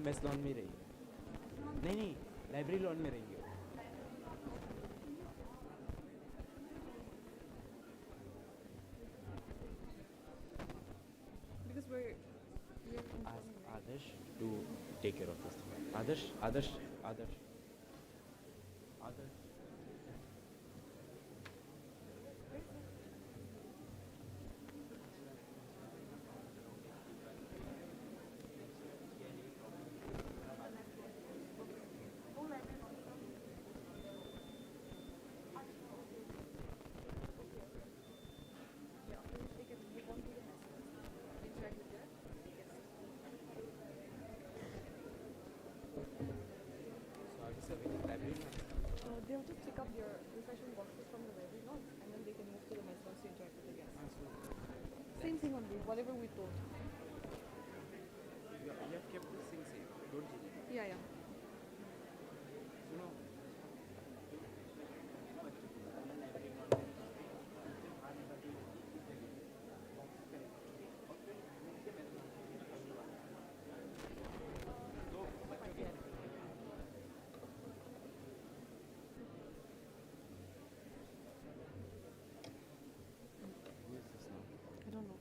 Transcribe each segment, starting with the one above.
Mess lawn में रहेंगे. नहीं, लाइब्रेरी लॉन में रहेंगे. Because we are Ask informing, right? Adarsh to take care of this. Adarsh. Yeah, after which they can move on to the message, interact with their guests. So are we serving in library? They'll just pick up their refreshment boxes from the library now, and then they can move to the mess to interact with the guests. Same thing only, whatever we told. You have kept this thing safe, don't you? Yeah. You know. Who is this now? I don't know.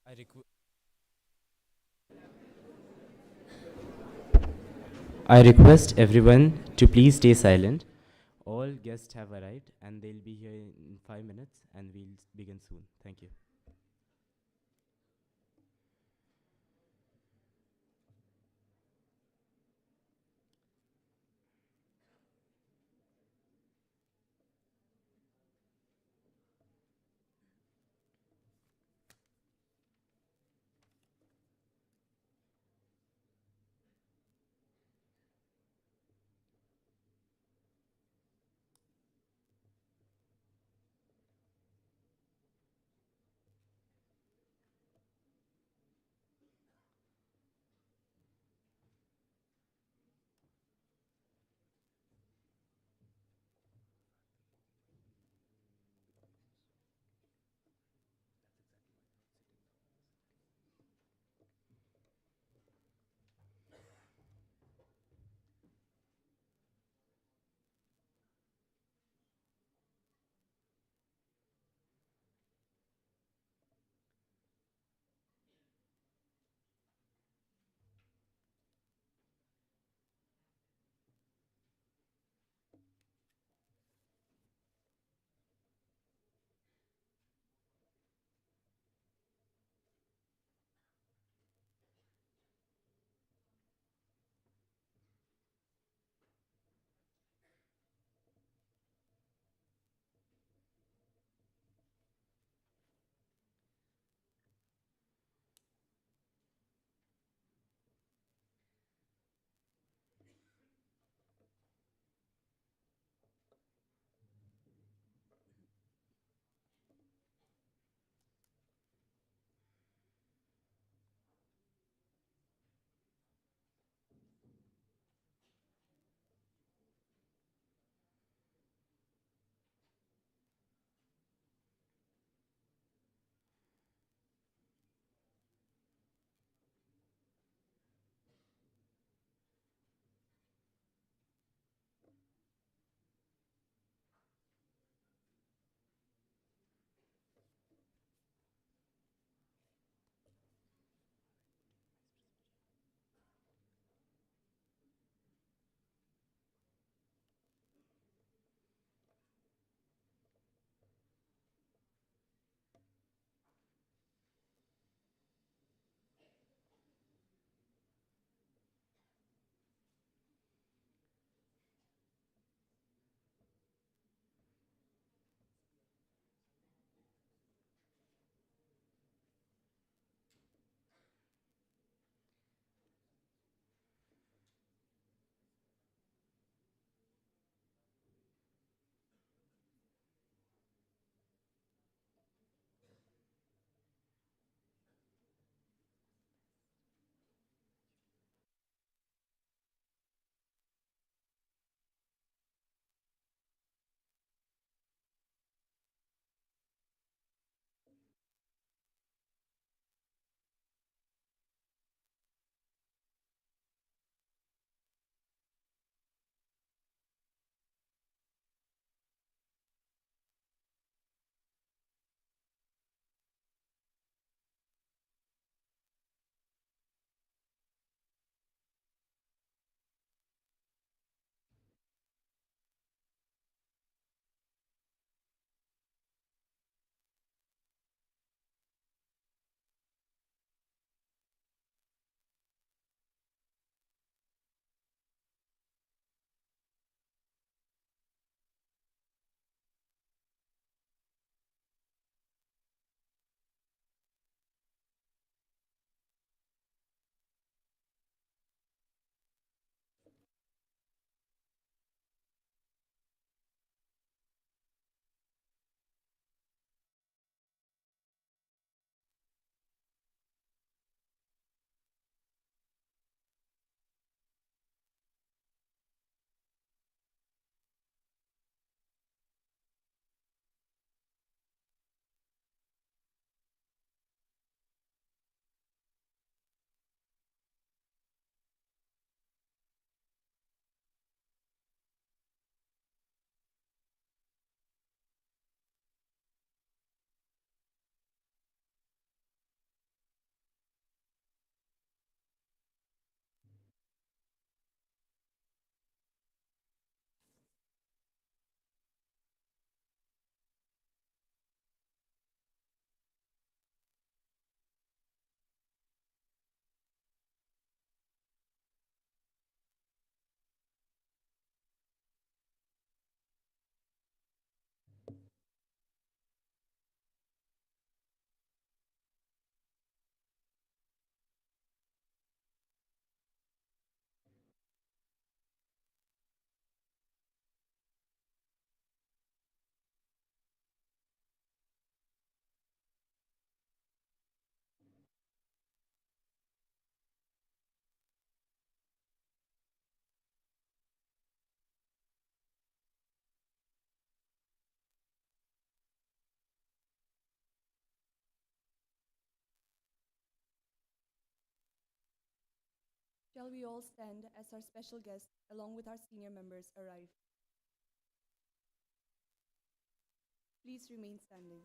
I requ- I request everyone to please stay silent. All guests have arrived and they'll be here in 5 minutes and we'll begin soon. Thank you. Shall we all stand as our special guests, along with our senior members, arrive? Please remain standing.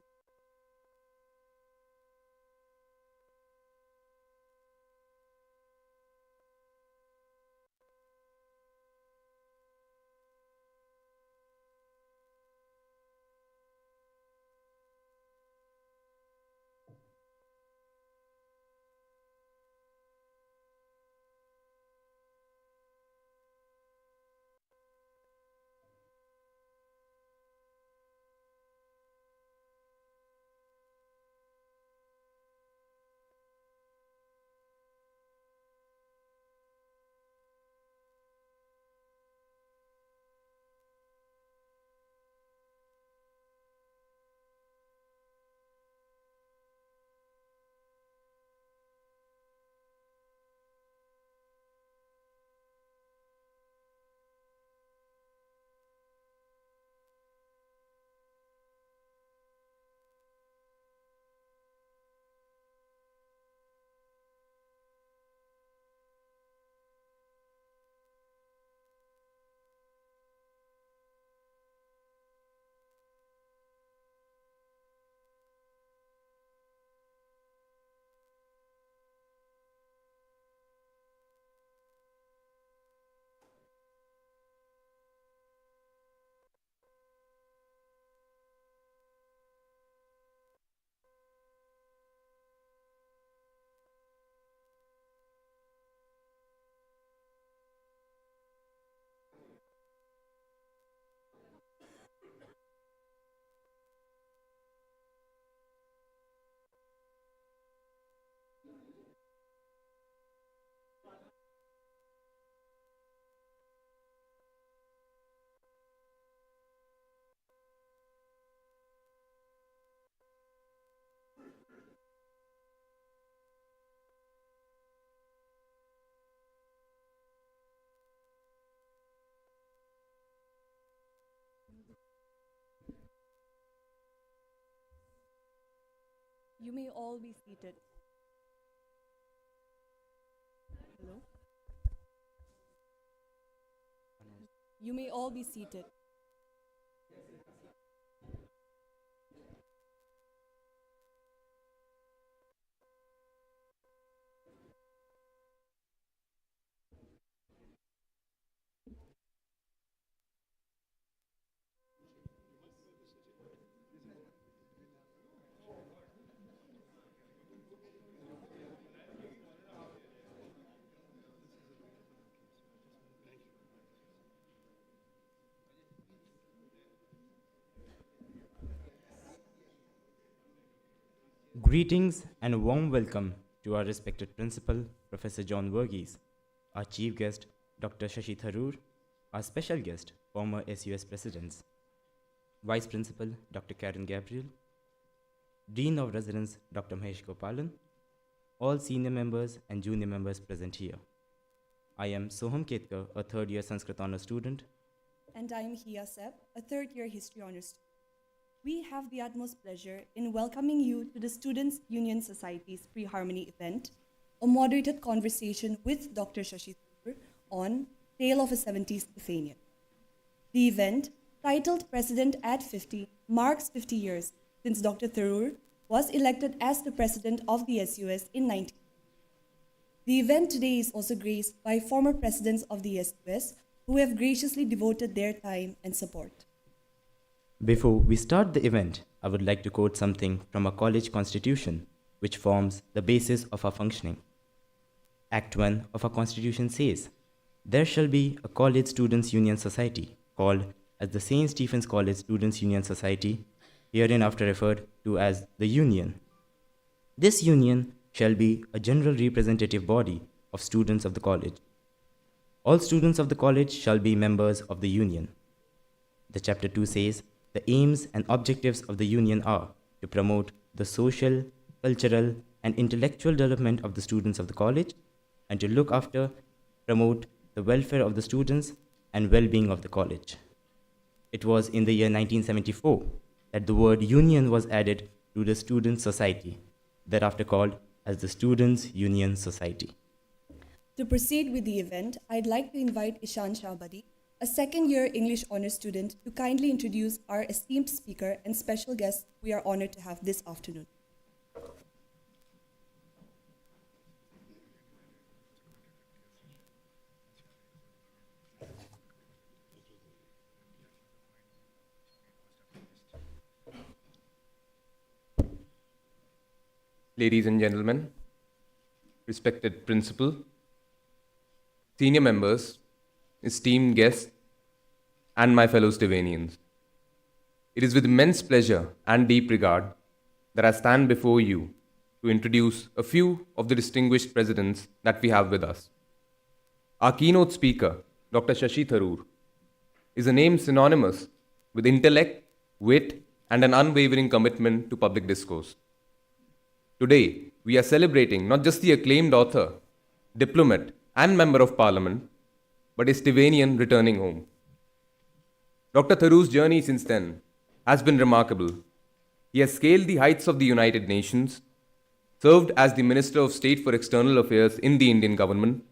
You may all be seated. Hello? You may all be seated. Greetings and a warm welcome to our respected principal, Professor John Varghese, our chief guest, Dr. Shashi Tharoor, our special guest, former SUS presidents, vice principal, Dr. Karen Gabriel, dean of residence, Dr. Mahesh Gopalan, all senior members and junior members present here. I am Soham Ketkar, a third-year Sanskrit honor student. And I am Hiya Seb, a third-year history honors student. We have the utmost pleasure in welcoming you to the Students' Union Society's Pre-Harmony event, a moderated conversation with Dr. Shashi Tharoor on Tale of a 70s Lithuanian. The event, titled President at 50, marks 50 years since Dr. Tharoor was elected as the president of the SUS in 19. The event today is also graced by former presidents of the SUS who have graciously devoted their time and support. Before we start the event, I would like to quote something from our college constitution, which forms the basis of our functioning. Act 1 of our constitution says, "There shall be a college students' union society called as the St. Stephen's College Students' Union Society, hereinafter referred to as the Union. This union shall be a general representative body of students of the college. All students of the college shall be members of the union." The chapter 2 says, "The aims and objectives of the union are to promote the social, cultural, and intellectual development of the students of the college, and to look after, promote the welfare of the students and well-being of the college." It was in the year 1974 that the word union was added to the Student Society, thereafter called as the Students' Union Society. To proceed with the event, I'd like to invite Ishan Shahbadi, a second-year English honours student, to kindly introduce our esteemed speaker and special guest we are honoured to have this afternoon. Ladies and gentlemen, respected principal, senior members, esteemed guests, and my fellow Stevenians. It is with immense pleasure and deep regard that I stand before you to introduce a few of the distinguished presidents that we have with us. Our keynote speaker, Dr. Shashi Tharoor, is a name synonymous with intellect, wit, and an unwavering commitment to public discourse. Today, we are celebrating not just the acclaimed author, diplomat, and member of parliament, but a Stevenian returning home. Dr. Tharoor's journey since then has been remarkable. He has scaled the heights of the United Nations, served as the Minister of State for External Affairs in the Indian government,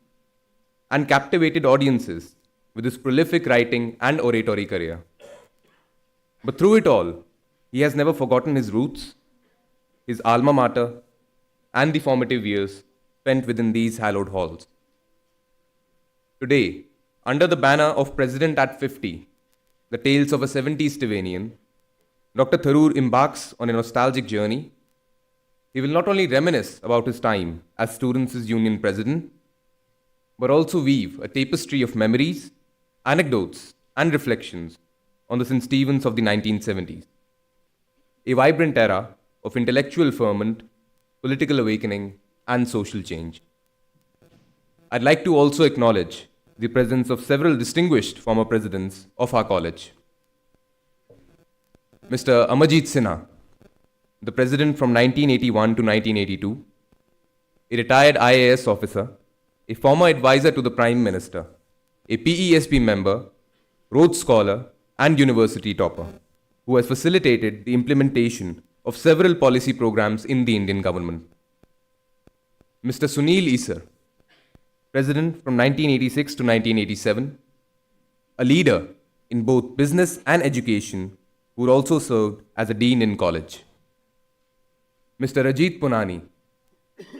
and captivated audiences with his prolific writing and oratory career. But through it all, he has never forgotten his roots, his alma mater, and the formative years spent within these hallowed halls. Today, under the banner of President at 50, the tales of a 70s Stevenian, Dr. Tharoor embarks on a nostalgic journey. He will not only reminisce about his time as Students' Union President, but also weave a tapestry of memories, anecdotes, and reflections on the St. Stephen's of the 1970s. A vibrant era of intellectual ferment, political awakening, and social change. I'd like to also acknowledge the presence of several distinguished former presidents of our college. Mr. Amarjeet Sinha, the president from 1981 to 1982, a retired IAS officer, a former advisor to the Prime Minister, a PESB member, Rhodes Scholar, and university topper, who has facilitated the implementation of several policy programs in the Indian government. Mr. Sunil Issar, President from 1986 to 1987, a leader in both business and education, who also served as a dean in college. Mr. Rajit Punhani,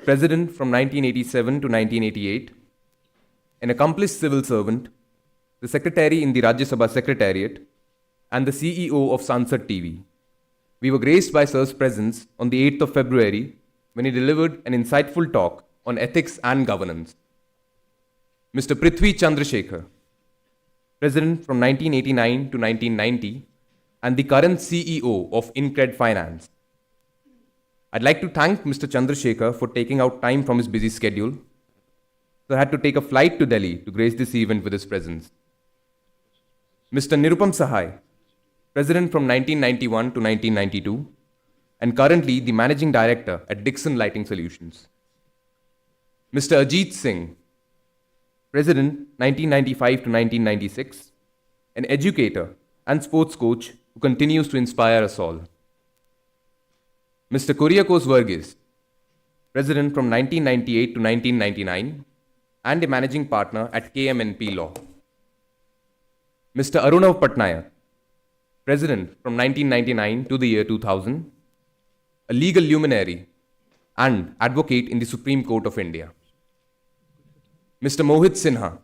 President from 1987 to 1988, an accomplished civil servant, the Secretary in the Rajya Sabha Secretariat, and the CEO of Sansad TV. We were graced by Sir's presence on the 8th of February when he delivered an insightful talk on ethics and governance. Mr. Prithvi Chandrasekhar, President from 1989 to 1990 and the current CEO of InCred Finance. I'd like to thank Mr. Chandrasekhar for taking out time from his busy schedule. So I had to take a flight to Delhi to grace this event with his presence. Mr. Nirupam Sahay, President from 1991 to 1992, and currently the Managing Director at Dixon Lighting Solutions. Mr. Ajeet Singh, President 1995 to 1996, an educator and sports coach who continues to inspire us all. Mr. Kuriakose Varghese, President from 1998 to 1999, and a Managing Partner at KMNP Law. Mr. Arunav Patnaik, President from 1999 to the year 2000, a legal luminary and advocate in the Supreme Court of India. Mr. Mohit Sinha,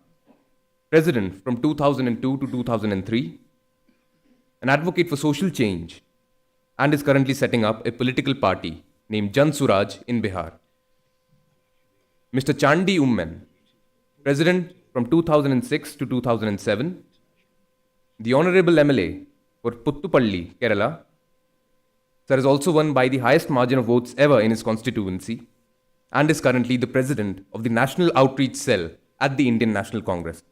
President from 2002 to 2003, an advocate for social change, and is currently setting up a political party named Jan Suraj in Bihar. Mr. Chandi Ummen, President from 2006 to 2007, the Honorable MLA for Puttupalli, Kerala. Sir is also won by the highest margin of votes ever in his constituency and is currently the President of the National Outreach Cell at the Indian National Congress.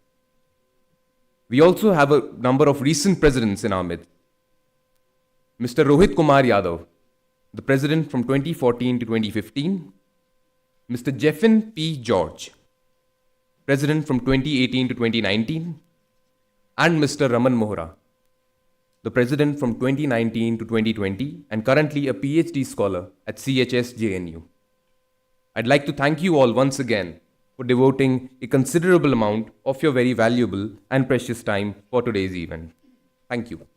We also have a number of recent presidents in our midst. Mr. Rohit Kumar Yadav, the President from 2014 to 2015, Mr. Jeffin P. George, President from 2018 to 2019, and Mr. Raman Mohra, the President from 2019 to 2020 and currently a PhD scholar at CHS JNU. I'd like to thank you all once again for devoting a considerable amount of your very valuable and precious time for today's event. Thank you.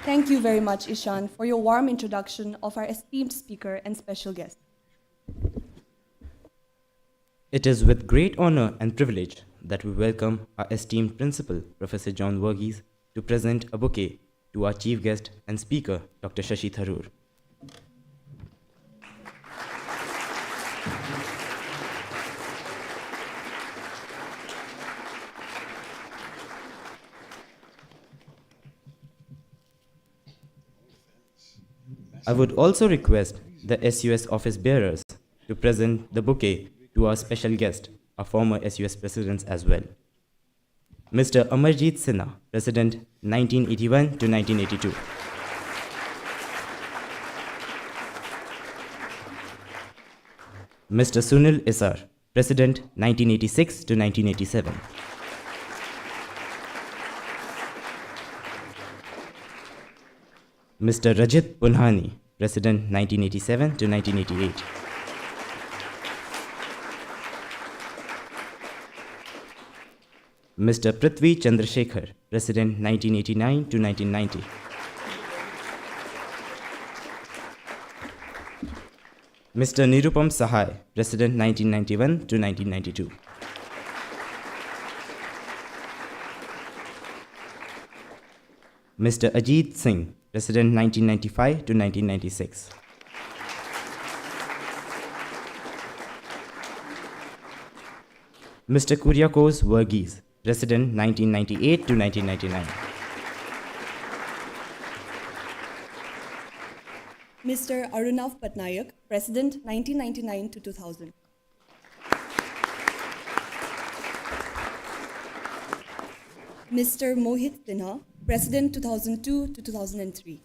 Thank you very much, Ishan, for your warm introduction of our esteemed speaker and special guest. It is with great honor and privilege that we welcome our esteemed principal, Professor John Varghese, to present a bouquet to our chief guest and speaker, Dr. Shashi Tharoor. I would also request the SUS office bearers to present the bouquet to our special guest, our former SUS presidents as well. Mr. Amarjeet Sinha, President 1981 to 1982. Mr. Sunil Issar, President 1986 to 1987. Mr. Rajit Punhani, President 1987 to 1988. Mr. Prithvi Chandrasekhar, President 1989 to 1990. Mr. Nirupam Sahay, President 1991 to 1992. Mr. Ajeet Singh, President 1995 to 1996. Mr. Kuriakose Varghese, President 1998 to 1999. Mr. Arunav Patnaik, President 1999 to 2000. Mr. Mohit Sinha, President 2002 to 2003.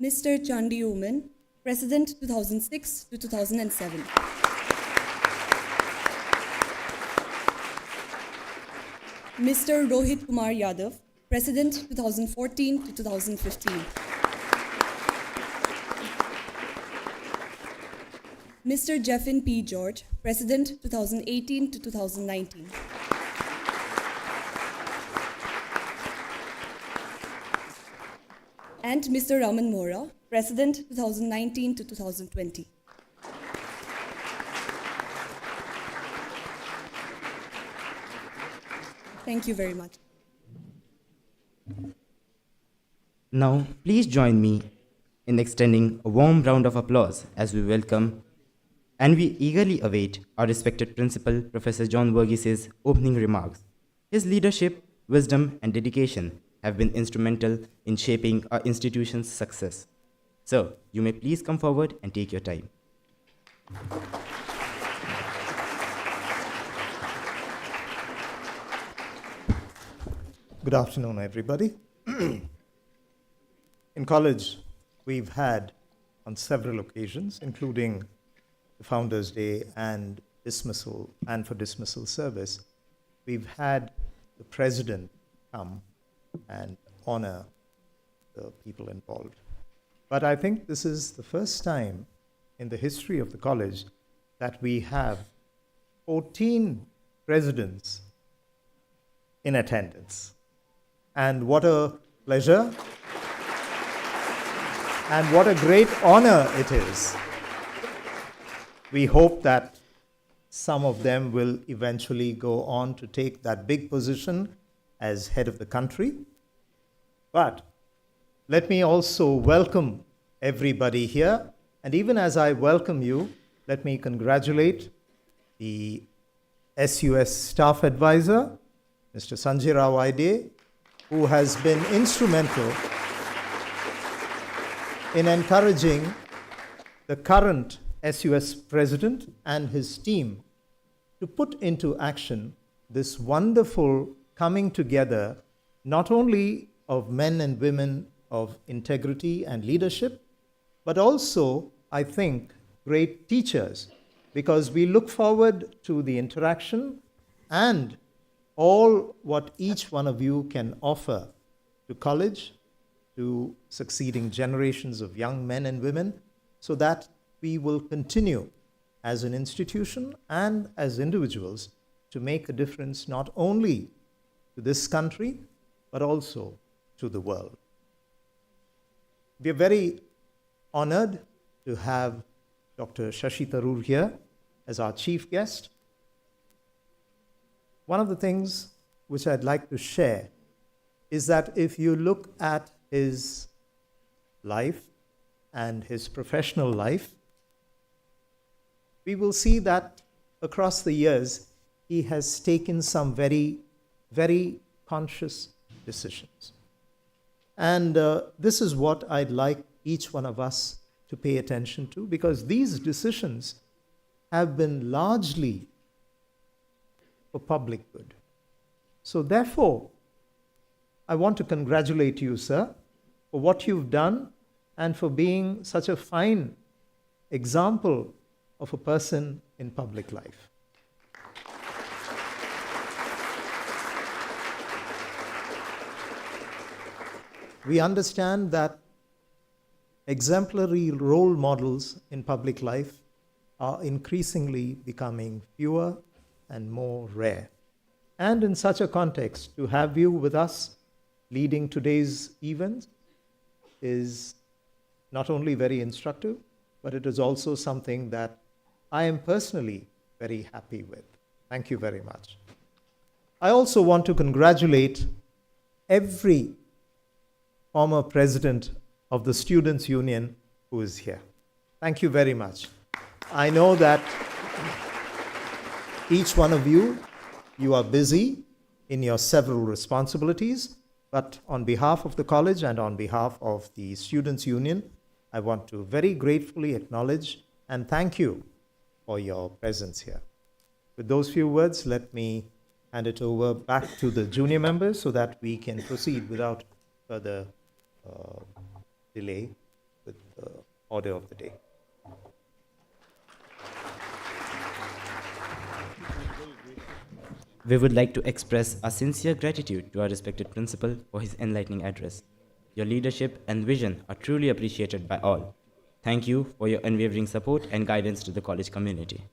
Mr. Chandi Oman, President 2006 to 2007. Mr. Rohit Kumar Yadav, President 2014 to 2015. Mr. Jeffin P. George, President 2018 to 2019. And Mr. Raman Mohra, President 2019 to 2020. Thank you very much. Now, please join me in extending a warm round of applause as we welcome and we eagerly await our respected principal, Professor John Varghese's opening remarks. His leadership, wisdom, and dedication have been instrumental in shaping our institution's success. Sir, you may please come forward and take your time. Good afternoon, everybody. In college, we've had on several occasions, including the Founders' Day and dismissal, and for dismissal service, we've had the president come and honor the people involved. But I think this is the first time in the history of the college that we have 14 presidents in attendance. And what a pleasure and what a great honor it is. We hope that some of them will eventually go on to take that big position as head of the country. But let me also welcome everybody here. And even as I welcome you, let me congratulate the SUS staff advisor, Mr. Sanjay Rao Aide, who has been instrumental in encouraging the current SUS president and his team to put into action this wonderful coming together, not only of men and women of integrity and leadership, but also, I think, great teachers, because we look forward to the interaction and all what each one of you can offer to college, to succeeding generations of young men and women, so that we will continue as an institution and as individuals to make a difference not only to this country, but also to the world. We are very honored to have Dr. Shashi Tharoor here as our chief guest. One of the things which I'd like to share is that if you look at his life and his professional life, we will see that across the years, he has taken some very, very conscious decisions. And this is what I'd like each one of us to pay attention to, because these decisions have been largely for public good. So therefore, I want to congratulate you, sir, for what you've done and for being such a fine example of a person in public life. We understand that exemplary role models in public life are increasingly becoming fewer and more rare. And in such a context, to have you with us leading today's event is not only very instructive, but it is also something that I am personally very happy with. Thank you very much. I also want to congratulate every former president of the Students' Union who is here. Thank you very much. I know that each one of you, you are busy in your several responsibilities, but on behalf of the college and on behalf of the Students' Union, I want to very gratefully acknowledge and thank you for your presence here. With those few words, let me hand it over back to the junior members so that we can proceed without further delay with the order of the day. We would like to express our sincere gratitude to our respected principal for his enlightening address. Your leadership and vision are truly appreciated by all. Thank you for your unwavering support and guidance to the college community.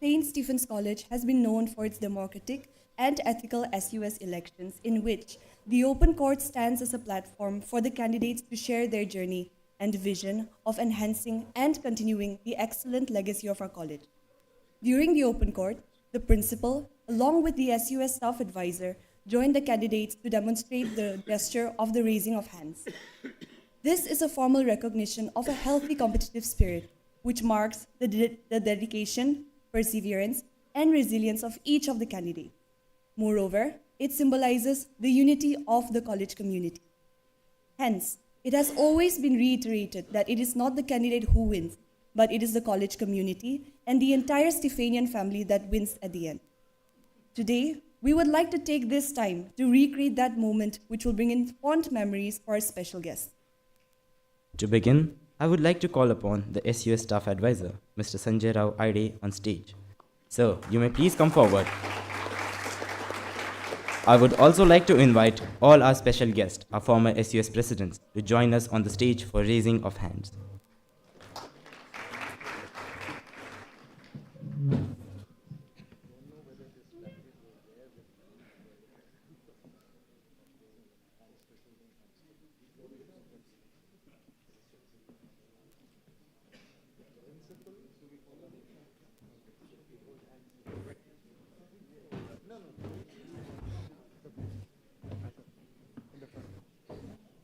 St. Stephen's College has been known for its democratic and ethical SUS elections, in which the open court stands as a platform for the candidates to share their journey and vision of enhancing and continuing the excellent legacy of our college. During the open court, the principal, along with the SUS staff advisor, joined the candidates to demonstrate the gesture of the raising of hands. This is a formal recognition of a healthy competitive spirit, which marks the dedication, perseverance, and resilience of each of the candidates. Moreover, it symbolizes the unity of the college community. Hence, it has always been reiterated that it is not the candidate who wins, but it is the college community and the entire Stephanian family that wins at the end. Today, we would like to take this time to recreate that moment, which will bring in fond memories for our special guests. To begin, I would like to call upon the SUS staff advisor, Mr. Sanjay Rao Aide, on stage. Sir, you may please come forward. I would also like to invite all our special guests, our former SUS presidents, to join us on the stage for raising of hands.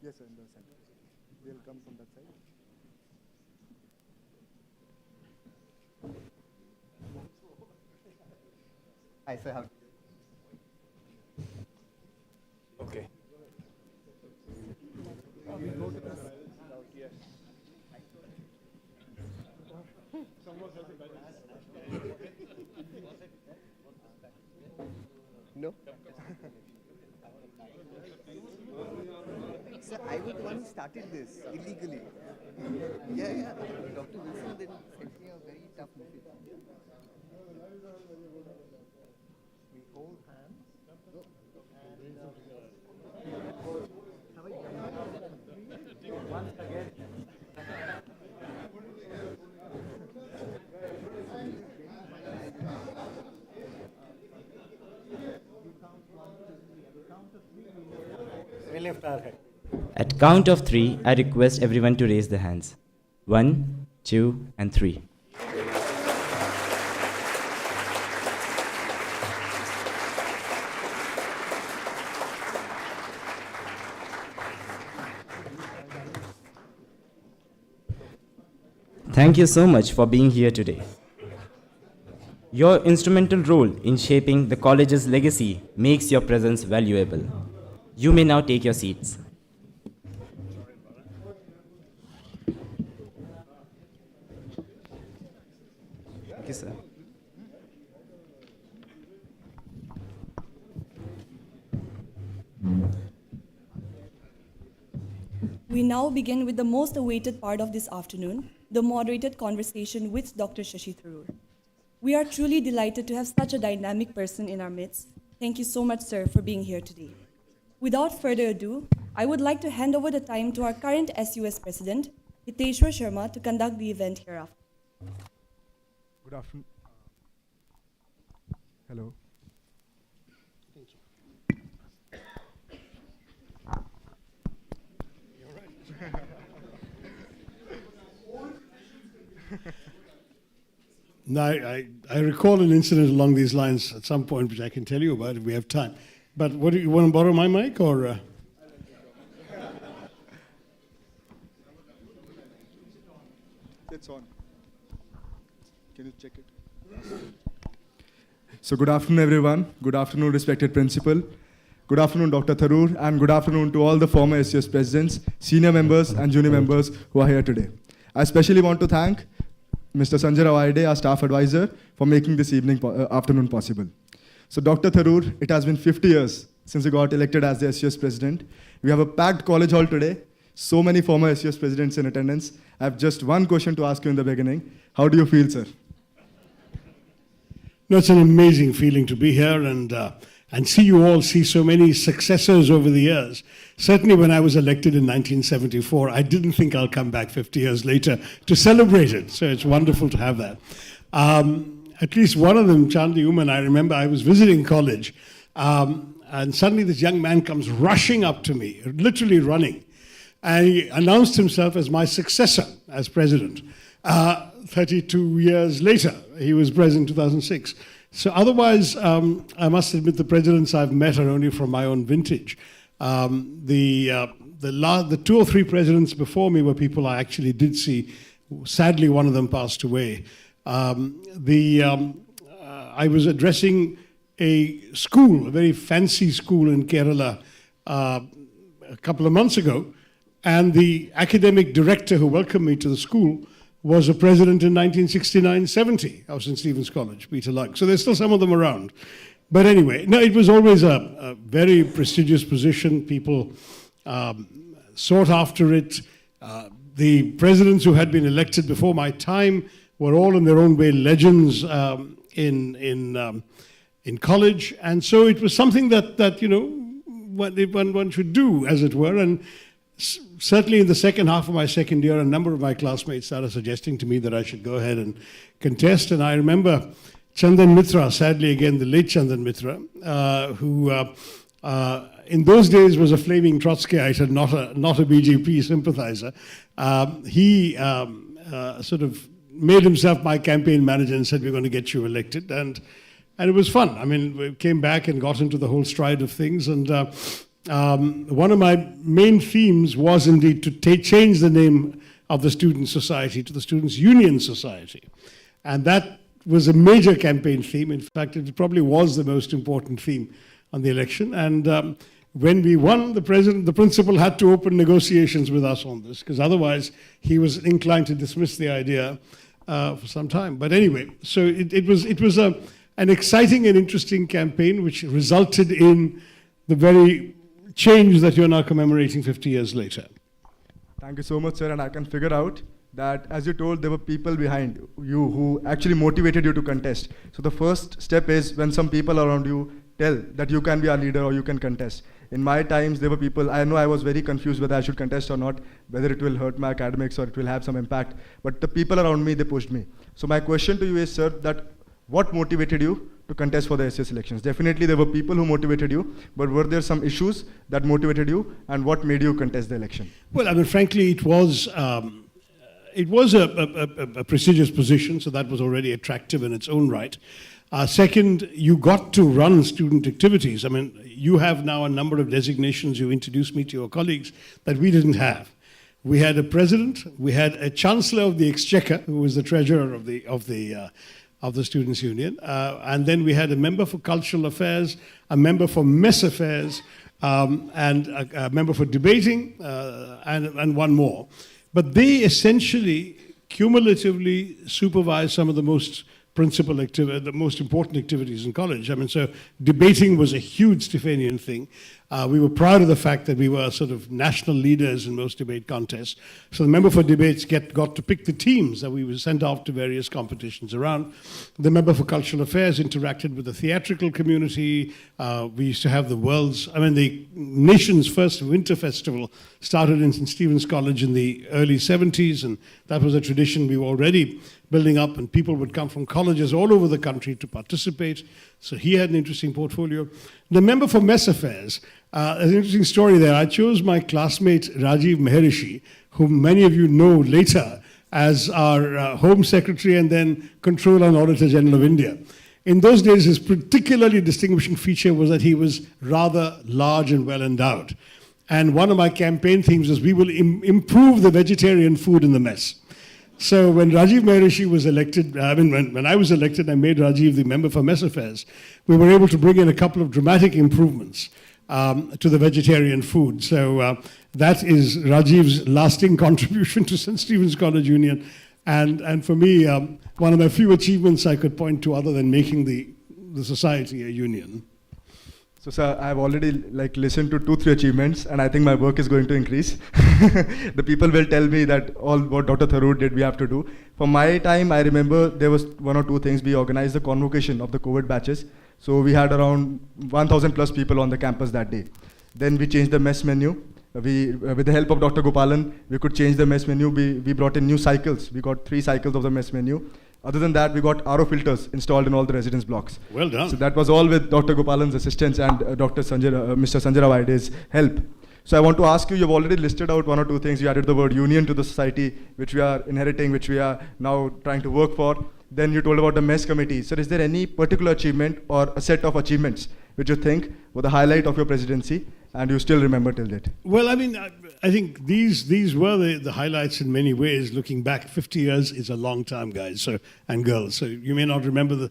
Yes, sir, in the center. They'll come from that side. Hi, sir. How? Okay. No? Sir, I was the one who started this illegally. Yeah. Dr. Wilson then sent me a very tough message. We lift our head. At count of 3, I request everyone to raise their hands. 1, 2, and 3. Thank you so much for being here today. Your instrumental role in shaping the college's legacy makes your presence valuable. You may now take your seats. Thank you, sir. We now begin with the most awaited part of this afternoon, the moderated conversation with Dr. Shashi Tharoor. We are truly delighted to have such a dynamic person in our midst. Thank you so much, sir, for being here today. Without further ado, I would like to hand over the time to our current SUS President, Hiteshwar Sharma, to conduct the event hereafter. Good afternoon. Hello. Now, I recall an incident along these lines at some point, which I can tell you about if we have time. But what do you want to borrow my mic or? It's on. Can you check it? So good afternoon, everyone. Good afternoon, respected principal. Good afternoon, Dr. Tharoor, and good afternoon to all the former SUS presidents, senior members, and junior members who are here today. I especially want to thank Mr. Sanjay Rawayde, our staff advisor, for making this afternoon possible. So Dr. Tharoor, it has been 50 years since you got elected as the SUS president. We have a packed college hall today, so many former SUS presidents in attendance. I have just one question to ask you in the beginning. How do you feel, sir? No, it's an amazing feeling to be here and see you all, see so many successors over the years. Certainly when I was elected in 1974, I didn't think I'll come back 50 years later to celebrate it. So it's wonderful to have that. At least one of them, Chandli Uman, I remember I was visiting college, and suddenly this young man comes rushing up to me, literally running, and he announced himself as my successor as president. 32 years later, he was president in 2006. So otherwise, I must admit the presidents I've met are only from my own vintage. The 2 or 3 presidents before me were people I actually did see. Sadly, one of them passed away. I was addressing a school, a very fancy school in Kerala, a couple of months ago, and the academic director who welcomed me to the school was a president in 1969-70 of St. Stephen's College, Peter Lugg. So there's still some of them around. But anyway, no, it was always a very prestigious position. People sought after it. The presidents who had been elected before my time were all in their own way legends in college. And so it was something that you know, one should do, as it were. And certainly in the second half of my second year, a number of my classmates started suggesting to me that I should go ahead and contest. And I remember Chandan Mitra, sadly again, the late Chandan Mitra, who in those days was a flaming Trotskyite and not a BJP sympathizer. He sort of made himself my campaign manager and said, we're going to get you elected. And it was fun. I mean, we came back and got into the whole stride of things. And one of my main themes was indeed to change the name of the Student Society to the Students' Union Society. And that was a major campaign theme. In fact, it probably was the most important theme on the election. And when we won, the principal had to open negotiations with us on this, because otherwise he was inclined to dismiss the idea for some time. But anyway, so it was an exciting and interesting campaign, which resulted in the very change that you're now commemorating 50 years later. Thank you so much, sir. And I can figure out that, as you told, there were people behind you who actually motivated you to contest. So the first step is when some people around you tell that you can be our leader or you can contest. In my times, there were people, I know I was very confused whether I should contest or not, whether it will hurt my academics or it will have some impact. But the people around me, they pushed me. So my question to you is, sir, that what motivated you to contest for the SCS elections? Definitely there were people who motivated you, but were there some issues that motivated you, and what made you contest the election? Well, I mean, frankly, it was a prestigious position, so that was already attractive in its own right. Second, you got to run student activities. I mean, you have now a number of designations. You introduced me to your colleagues that we didn't have. We had a president, we had a chancellor of the exchequer, who was the treasurer of the Students' Union, and then we had a member for cultural affairs, a member for mess affairs, and a member for debating, and one more. But they essentially, cumulatively supervised some of the most the most important activities in college. I mean, so debating was a huge Stephanian thing. We were proud of the fact that we were sort of national leaders in most debate contests. So the member for debates got to pick the teams that we were sent off to various competitions around. The member for cultural affairs interacted with the theatrical community. We used to have the nation's first winter festival started in St. Stephen's College in the early 70s, and that was a tradition we were already building up, and people would come from colleges all over the country to participate. So he had an interesting portfolio. The member for mess affairs, there's an interesting story there. I chose my classmate Rajiv Maharishi, whom many of you know later as our Home Secretary and then Controller and Auditor General of India. In those days, his particularly distinguishing feature was that he was rather large and well endowed. And one of my campaign themes was we will improve the vegetarian food in the mess. So when Rajiv Maharishi was elected, when I was elected, I made Rajiv the member for mess affairs. We were able to bring in a couple of dramatic improvements to the vegetarian food. So that is Rajiv's lasting contribution to St. Stephen's College Union. And for me, one of my few achievements I could point to other than making the society a union. So, sir, I've already listened to 2-3 achievements, and I think my work is going to increase. The people will tell me that all what Dr. Tharoor did, we have to do. For my time, I remember there was 1 or 2 things. We organized the convocation of the COVID batches. So we had around 1,000 plus people on the campus that day. Then we changed the mess menu. With the help of Dr. Gopalan, we could change the mess menu. We brought in new cycles. We got 3 cycles of the mess menu. Other than that, we got RO filters installed in all the residence blocks. Well done. So that was all with Dr. Gopalan's assistance and Mr. Sanjay Ravaide's help. So I want to ask you, you've already listed out 1 or 2 things. You added the word union to the society, which we are inheriting, which we are now trying to work for. Then you told about the mess committee. So is there any particular achievement or a set of achievements which you think were the highlight of your presidency and you still remember till date? Well, I mean, I think these were the highlights in many ways. Looking back, 50 years is a long time, guys and girls. So you may not remember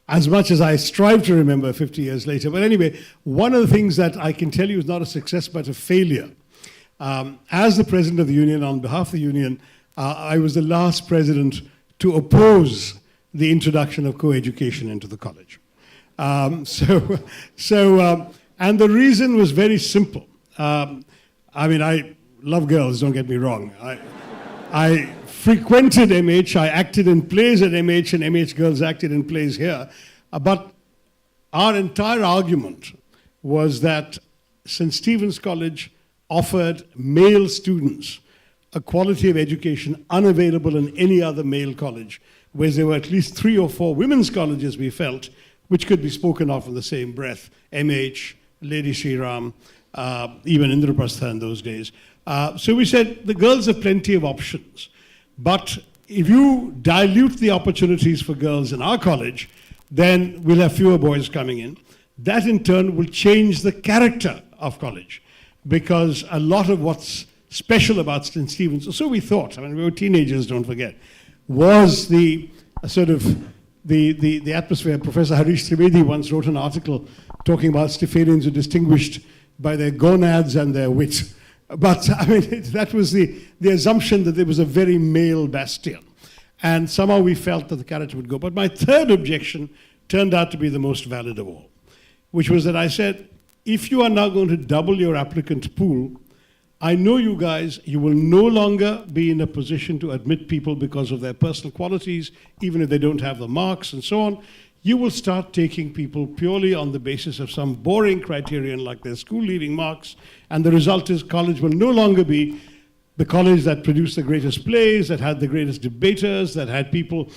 as much as I strive to remember 50 years later. But anyway, one of the things that I can tell you is not a success but a failure. As the President of the Union, on behalf of the Union, I was the last president to oppose the introduction of co-education into the college. And the reason was very simple. I mean, I love girls, don't get me wrong. I frequented MH, I acted in plays at MH, and MH girls acted in plays here. But our entire argument was that St. Stephen's College offered male students a quality of education unavailable in any other male college, whereas there were at least 3 or 4 women's colleges, we felt, which could be spoken of in the same breath. MH, Lady Sri Ram, even Indraprastha in those days. So we said the girls have plenty of options, but if you dilute the opportunities for girls in our college, then we'll have fewer boys coming in. That in turn will change the character of college, because a lot of what's special about St. Stephen's, so we thought, I mean, we were teenagers, don't forget, was the sort of the atmosphere. Professor Harish Trivedi once wrote an article talking about Stephanians who distinguished by their gonads and their wit. But I mean, that was the assumption that there was a very male bastion. And somehow we felt that the character would go. But my third objection turned out to be the most valid of all, which was that I said, if you are now going to double your applicant pool, I know you guys, you will no longer be in a position to admit people because of their personal qualities, even if they don't have the marks and so on. you will start taking people purely on the basis of some boring criterion like their school leaving marks, and the result is college will no longer be the college that produced the greatest plays, that had the greatest debaters, that had people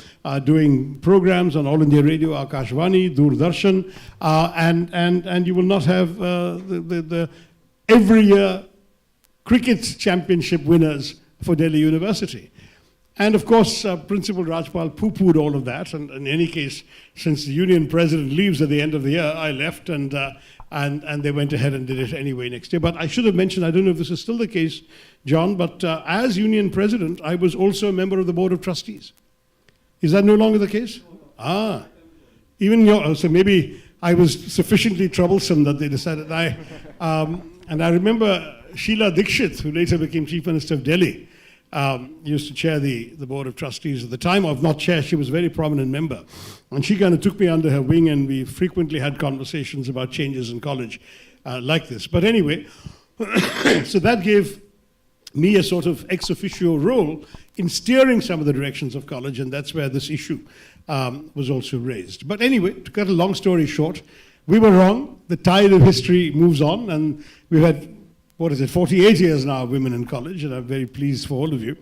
doing programs on All India Radio, Akashvani, Doordarshan, and you will not have the every year cricket championship winners for Delhi University. And of course, Principal Rajpal poo-pooed all of that. And in any case, since the union president leaves at the end of the year, I left, and they went ahead and did it anyway next year. But I should have mentioned, I don't know if this is still the case, John, but as union president, I was also a member of the board of trustees. Is that no longer the case? Ah, even so maybe I was sufficiently troublesome that they decided and I remember Sheila Dixit, who later became Chief Minister of Delhi, used to chair the board of trustees at the time. Of not chair, she was a very prominent member. And she kind of took me under her wing, and we frequently had conversations about changes in college like this. But anyway, so that gave me a sort of ex officio role in steering some of the directions of college, and that's where this issue was also raised. But anyway, to cut a long story short, we were wrong. The tide of history moves on, and we've had 48 years now of women in college, and I'm very pleased for all of you.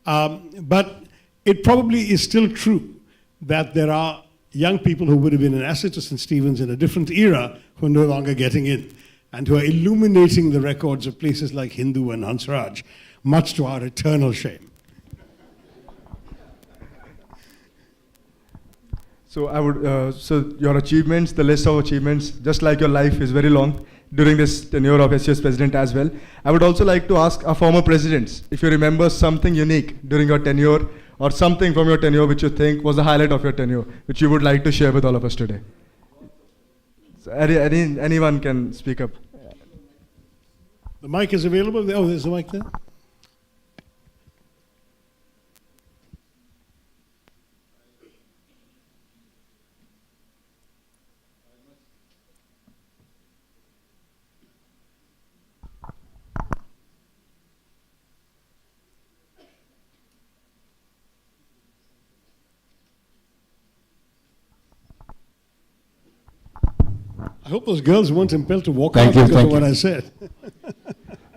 But it probably is still true that there are young people who would have been an asset to St. Stephen's in a different era who are no longer getting in, and who are illuminating the records of places like Hindu and Hansraj, much to our eternal shame. So so your achievements, the list of achievements, just like your life is very long during this tenure of SUS president as well. I would also like to ask our former presidents if you remember something unique during your tenure, or something from your tenure which you think was the highlight of your tenure, which you would like to share with all of us today. So anyone can speak up. The mic is available. Oh, there's the mic there. I hope those girls weren't impelled to walk out because of what I said.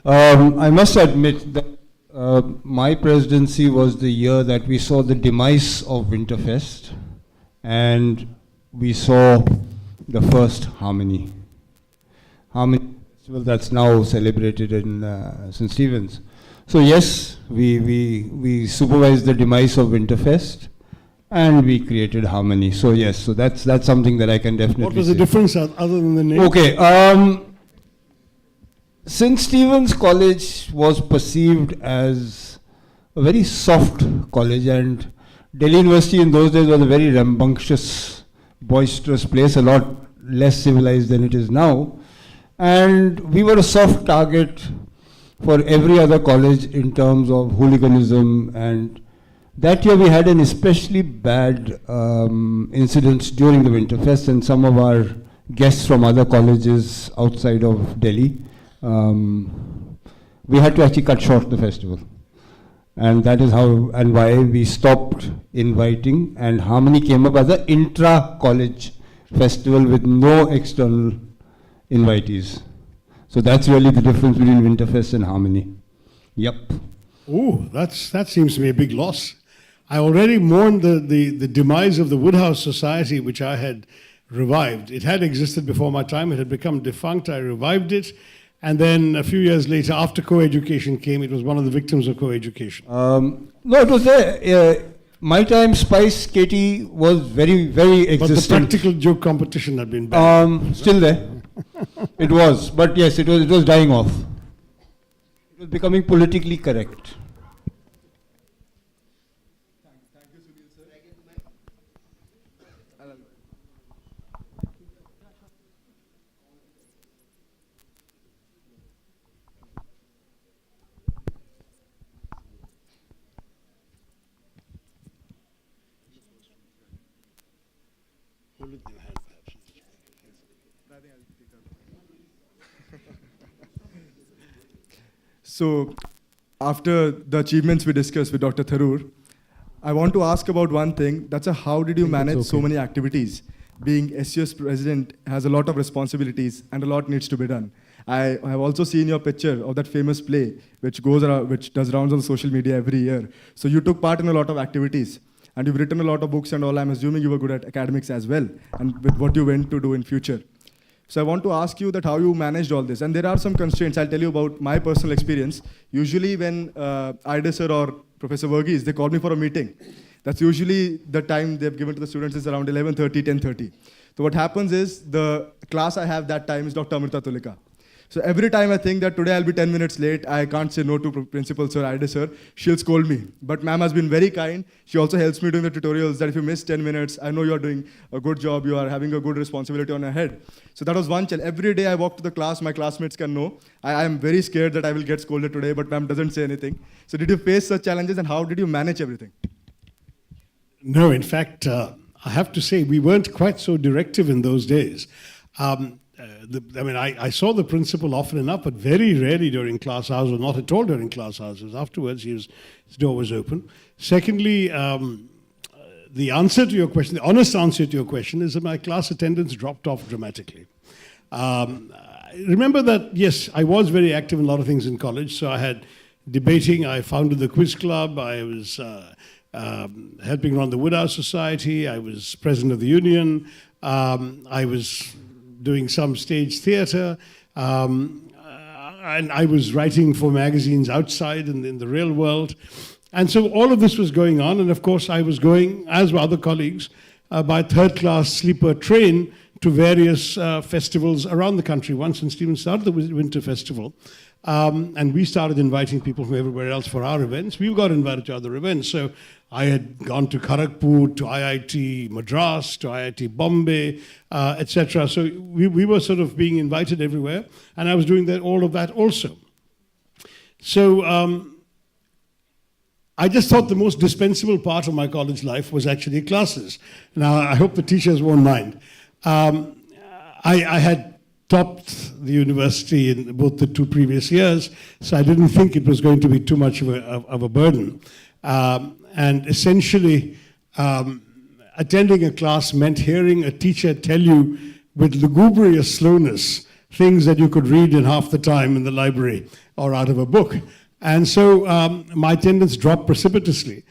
I must admit that my presidency was the year that we saw the demise of Winterfest, and we saw the first Harmony Festival that's now celebrated in St. Stephen's. So yes, we supervised the demise of Winterfest, and we created Harmony. So yes, so that's something that I can definitely What was the say. difference other than the name? Okay, St. Stephen's College was perceived as a very soft college, and Delhi University in those days was a very rambunctious, boisterous place, a lot less civilized than it is now. And we were a soft target for every other college in terms of hooliganism, and that year we had an especially bad incidents during the Winterfest, and some of our guests from other colleges outside of Delhi, we had to actually cut short the festival. And that is how and why we stopped inviting, and Harmony came up as an intra-college festival with no external invitees. So that's really the difference between Winterfest and Harmony. Yep. Oh, that seems to be a big loss. I already mourned the demise of the Woodhouse Society, which I had revived. It had existed before my time. It had become defunct. I revived it. And then a few years later, after co-education came, it was one of the victims of co-education. No, it was there. My time, Spice, Katie was very, very existent. But the practical joke competition had been banned. Still there. It was. But yes, it was dying off. It was becoming politically correct. So, after the achievements we discussed with Dr. Tharoor, I want to ask about one thing. That's how did you manage so many activities? being SUS president has a lot of responsibilities and a lot needs to be done. I have also seen your picture of that famous play which goes around, which does rounds on social media every year. So you took part in a lot of activities and you've written a lot of books and all. I'm assuming you were good at academics as well and with what you went to do in future. So I want to ask you that how you managed all this. And there are some constraints. I'll tell you about my personal experience. Usually when Issar or Professor Varghese, they call me for a meeting. That's usually the time they've given to the students is around 11:30, 10:30. So what happens is the class I have that time is Dr. Amrita Tulika. So every time I think that today I'll be 10 minutes late, I can't say no to Principal Sir, Issar, she'll scold me. But ma'am has been very kind. She also helps me during the tutorials that if you miss 10 minutes, I know you're doing a good job, you are having a good responsibility on your head. So that was one challenge. Every day I walk to the class, my classmates can know. I am very scared that I will get scolded today, but ma'am doesn't say anything. So did you face such challenges and how did you manage everything? No, in fact, I have to say we weren't quite so directive in those days. I saw the principal often enough, but very rarely during class hours, or not at all during class hours. Afterwards, his door was open. Secondly, the answer to your question, the honest answer to your question, is that my class attendance dropped off dramatically. Remember that, yes, I was very active in a lot of things in college. So I had debating, I founded the quiz club, I was helping run the Woodhouse Society, I was president of the union, I was doing some stage theatre, and I was writing for magazines outside in the real world. And so all of this was going on, and of course I was going, as were other colleagues, by third-class sleeper train to various festivals around the country. Once when Stephen started the Winter Festival, and we started inviting people from everywhere else for our events, we got invited to other events. So I had gone to Kharagpur, to IIT Madras, to IIT Bombay, etc. So we were sort of being invited everywhere, and I was doing all of that also. So I just thought the most dispensable part of my college life was actually classes. Now, I hope the teachers won't mind. I had topped the university in both the 2 previous years, so I didn't think it was going to be too much of a burden. And essentially, attending a class meant hearing a teacher tell you with lugubrious slowness things that you could read in half the time in the library or out of a book. And so my attendance dropped precipitously,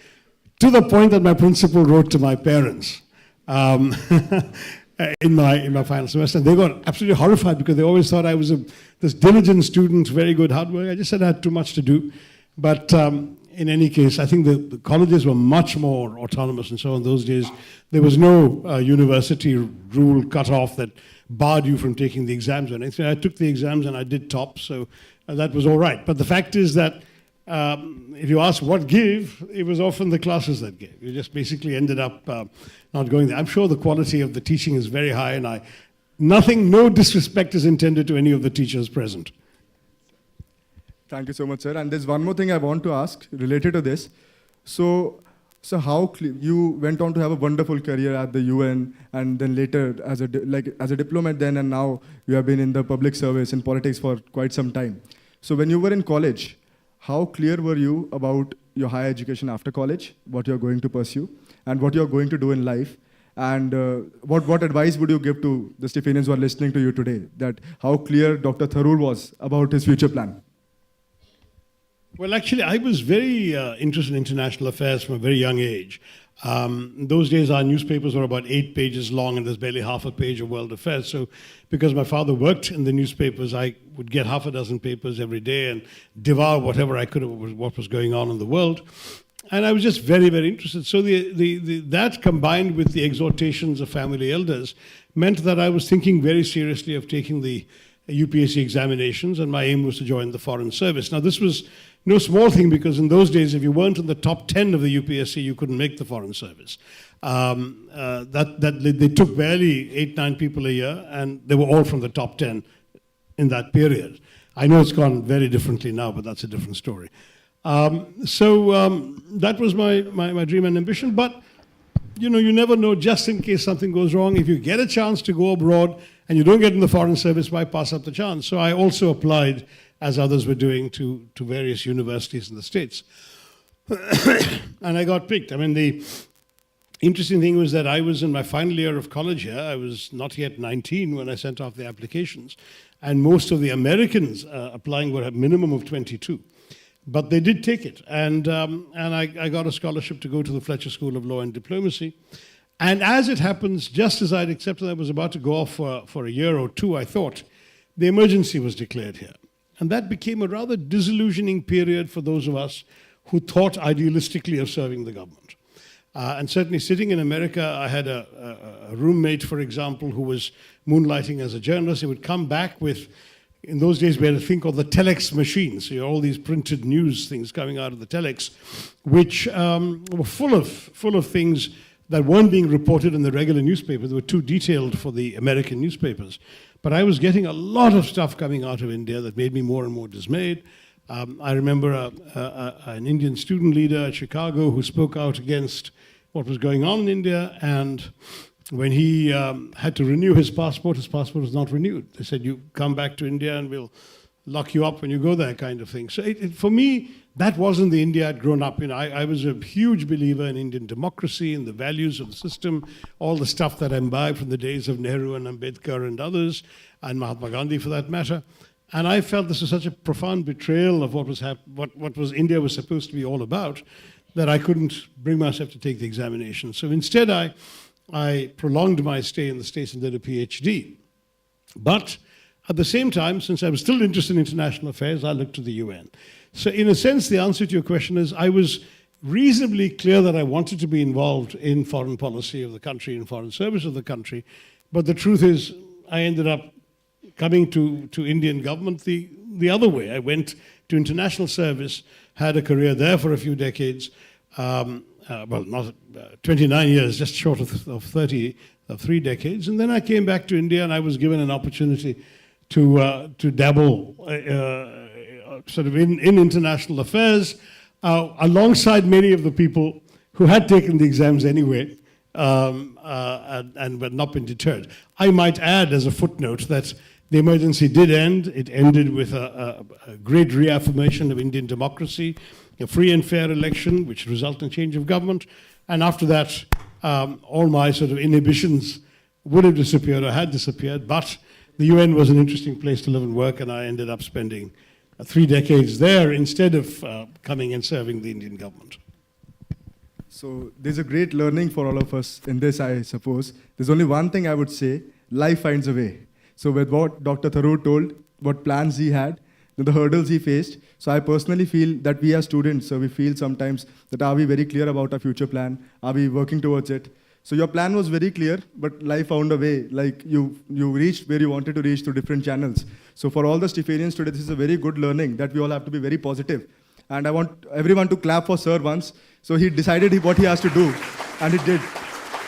to the point that my principal wrote to my parents in my final semester. And they got absolutely horrified because they always thought I was this diligent student, very good, hard work. I just said I had too much to do. But in any case, I think the colleges were much more autonomous and so in those days. There was no university rule cut off that barred you from taking the exams or anything. I took the exams and I did top, so that was all right. But the fact is that if you ask what gave, it was often the classes that gave. You just basically ended up not going there. I'm sure the quality of the teaching is very high, and no disrespect is intended to any of the teachers present. Thank you so much, sir. And there's one more thing I want to ask related to this. So how you went on to have a wonderful career at the UN, and then later as a diplomat then, and now you have been in the public service in politics for quite some time. So when you were in college, how clear were you about your higher education after college, what you're going to pursue, and what you're going to do in life? And what advice would you give to the Stephanians who are listening to you today, that how clear Dr. Tharoor was about his future plan? Well, actually, I was very interested in international affairs from a very young age. In those days, our newspapers were about 8 pages long, and there's barely half a page of world affairs. So because my father worked in the newspapers, I would get half a dozen papers every day and devour whatever I could of what was going on in the world. And I was just very, very interested. So that combined with the exhortations of family elders meant that I was thinking very seriously of taking the UPSC examinations, and my aim was to join the Foreign Service. Now, this was no small thing, because in those days, if you weren't in the top 10 of the UPSC, you couldn't make the Foreign Service. They took barely 8-9 people a year, and they were all from the top 10 in that period. I know it's gone very differently now, but that's a different story. That was my dream and ambition. But you never know, just in case something goes wrong. If you get a chance to go abroad and you don't get in the Foreign Service, why pass up the chance? So I also applied, as others were doing, to various universities in the States. And I got picked. I mean, interesting thing was that I was in my final year of college here. I was not yet 19 when I sent off the applications. And most of the Americans applying were a minimum of 22. But they did take it. And I got a scholarship to go to the Fletcher School of Law and Diplomacy. And as it happens, just as I'd accepted I was about to go off for a year or two, I thought, the emergency was declared here. And that became a rather disillusioning period for those of us who thought idealistically of serving the government. And certainly sitting in America, I had a roommate, for example, who was moonlighting as a journalist. He would come back with, in those days we had a thing called the telex machine. So you had all these printed news things coming out of the telex, which were full of things that weren't being reported in the regular newspapers. They were too detailed for the American newspapers. But I was getting a lot of stuff coming out of India that made me more and more dismayed. I remember an Indian student leader at Chicago who spoke out against what was going on in India, and when he had to renew his passport was not renewed. They said, you come back to India and we'll lock you up when you go there, kind of thing. So for me, that wasn't the India I'd grown up in. I was a huge believer in Indian democracy and the values of the system, all the stuff that I imbibed from the days of Nehru and Ambedkar and others, and Mahatma Gandhi for that matter. And I felt this was such a profound betrayal of what was India was supposed to be all about, that I couldn't bring myself to take the examination. So instead, I prolonged my stay in the States and did a PhD. But at the same time, since I was still interested in international affairs, I looked to the UN. So in a sense, the answer to your question is I was reasonably clear that I wanted to be involved in foreign policy of the country and foreign service of the country. But the truth is, I ended up coming to Indian government the other way. I went to international service, had a career there for a few decades, well, not 29 years, just short of 30, 3 decades. And then I came back to India and I was given an opportunity to dabble sort of in international affairs alongside many of the people who had taken the exams anyway and had not been deterred. I might add as a footnote that the emergency did end. It ended with a great reaffirmation of Indian democracy, a free and fair election, which resulted in change of government. And after that, all my sort of inhibitions would have disappeared or had disappeared. But the UN was an interesting place to live and work, and I ended up spending 3 decades there instead of coming and serving the Indian government. So there's a great learning for all of us in this, I suppose. There's only one thing I would say: life finds a way. So with what Dr. Tharoor told, what plans he had, the hurdles he faced. So I personally feel that we as students, we feel sometimes that are we very clear about our future plan? Are we working towards it? So your plan was very clear, but life found a way. Like you reached where you wanted to reach through different channels. So for all the Stephanians today, this is a very good learning that we all have to be very positive. And I want everyone to clap for Sir once. So he decided what he has to do, and he did.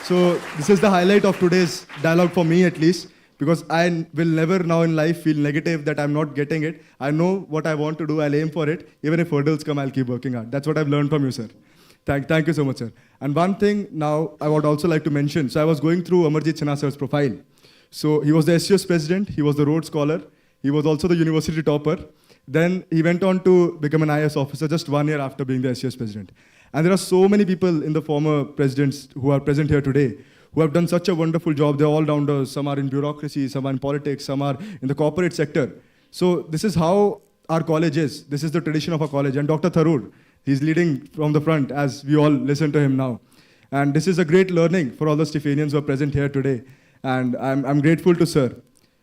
So this is the highlight of today's dialogue for me at least. Because I will never now in life feel negative that I'm not getting it. I know what I want to do, I'll aim for it. Even if hurdles come, I'll keep working hard. That's what I've learned from you, sir. Thank you so much, sir. And one thing now I would also like to mention. So I was going through Amarjeet sir's profile. So he was the SUS president, he was the Rhodes Scholar, he was also the university topper. Then he went on to become an IAS officer just 1 year after being the SUS president. And there are so many people in the former presidents who are present here today who have done such a wonderful job. They're all rounders. Some are in bureaucracy, some are in politics, some are in the corporate sector. So this is how our college is. This is the tradition of our college. And Dr. Tharoor, he's leading from the front as we all listen to him now. And this is a great learning for all the Stephanians who are present here today. And I'm grateful to sir.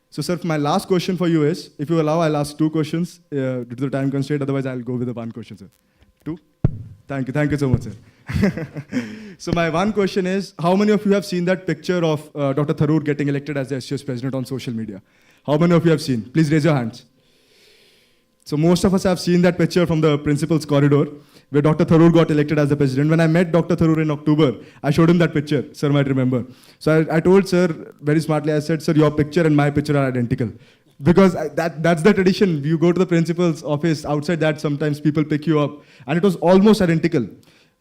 So sir, my last question for you is, if you allow, I'll ask 2 questions due to the time constraint. Otherwise, I'll go with the 1 question, sir. 2? Thank you so much, sir. So my 1 question is, how many of you have seen that picture of Dr. Tharoor getting elected as the SUS president on social media? How many of you have seen? Please raise your hands. So most of us have seen that picture from the principal's corridor where Dr. Tharoor got elected as the president. When I met Dr. Tharoor in October, I showed him that picture. Sir might remember. So I told sir very smartly, I said, sir, your picture and my picture are identical. Because that's the tradition. You go to the principal's office, outside that sometimes people pick you up. And it was almost identical.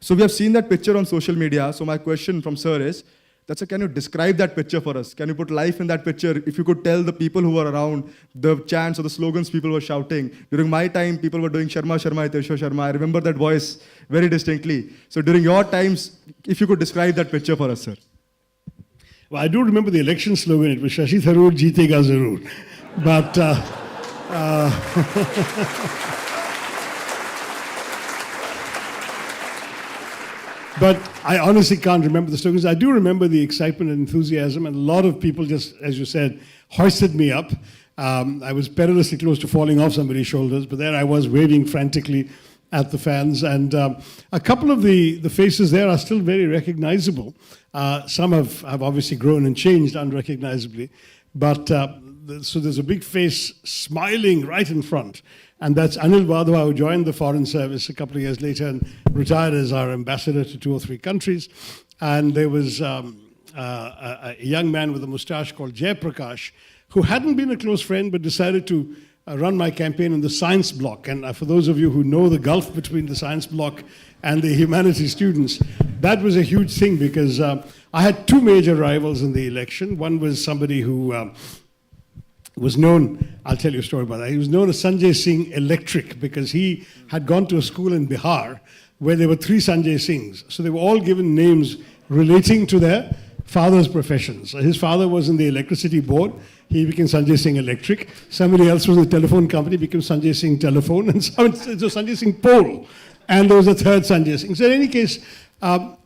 So we have seen that picture on social media. So my question from sir is, That's a, can you describe that picture for us? Can you put life in that picture? If you could tell the people who were around, the chants or the slogans people were shouting. During my time, people were doing Sharma Sharma Hitesho Sharma. I remember that voice very distinctly. So during your times, if you could describe that picture for us, sir. Well, I do remember the election slogan. It was Shashi Tharoor jeetega zarur. But but I honestly can't remember the slogans. I do remember the excitement and enthusiasm, and a lot of people just, as you said, hoisted me up. I was perilously close to falling off somebody's shoulders, but there I was waving frantically at the fans. And a couple of the faces there are still very recognizable. Some have obviously grown and changed unrecognizably. But so there's a big face smiling right in front. And that's Anil Vadhwa, who joined the Foreign Service a couple of years later and retired as our ambassador to 2 or 3 countries. And there was a young man with a moustache called Jay Prakash, who hadn't been a close friend but decided to run my campaign in the science block. And for those of you who know the gulf between the science block and the humanities students, that was a huge thing because I had 2 major rivals in the election. One was somebody who was known, I'll tell you a story about that. He was known as Sanjay Singh Electric because he had gone to a school in Bihar where there were 3 Sanjay Singhs. So they were all given names relating to their father's professions. So his father was in the electricity board. He became Sanjay Singh Electric. Somebody else was in the telephone company, became Sanjay Singh Telephone, and so Sanjay Singh Pole. And there was a 3rd Sanjay Singh. So in any case,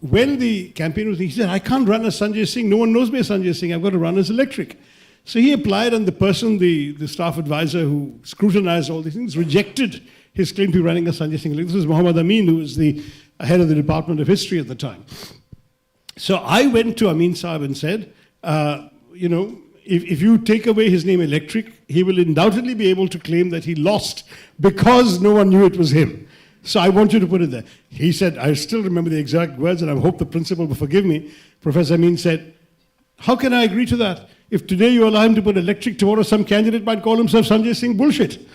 when the campaign was, he said, I can't run as Sanjay Singh. No one knows me as Sanjay Singh. I've got to run as Electric. So he applied, and the person, the staff advisor who scrutinized all these things, rejected his claim to be running as Sanjay Singh. This was Muhammad Amin, who was the head of the Department of History at the time. So I went to Amin Saab and said, you know, if you take away his name Electric, he will undoubtedly be able to claim that he lost because no one knew it was him. So I want you to put it there. He said, I still remember the exact words, and I hope the principal will forgive me. Professor Amin said, how can I agree to that? If today you allow him to put Electric, tomorrow some candidate might call himself Sanjay Singh bullshit.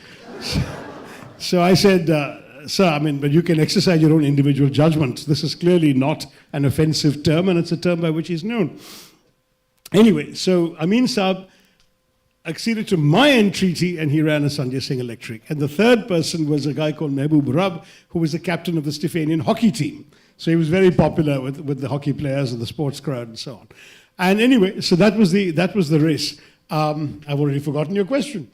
So I said, sir, I mean, but you can exercise your own individual judgment. This is clearly not an offensive term, and it's a term by which he's known. Anyway, so Amin Saab acceded to my entreaty, and he ran as Sanjay Singh Electric. And the 3rd person was a guy called Mehboob Rab, who was the captain of the Stephanian hockey team. So he was very popular with the hockey players and the sports crowd and so on. And anyway, so that was the race. I've already forgotten your question.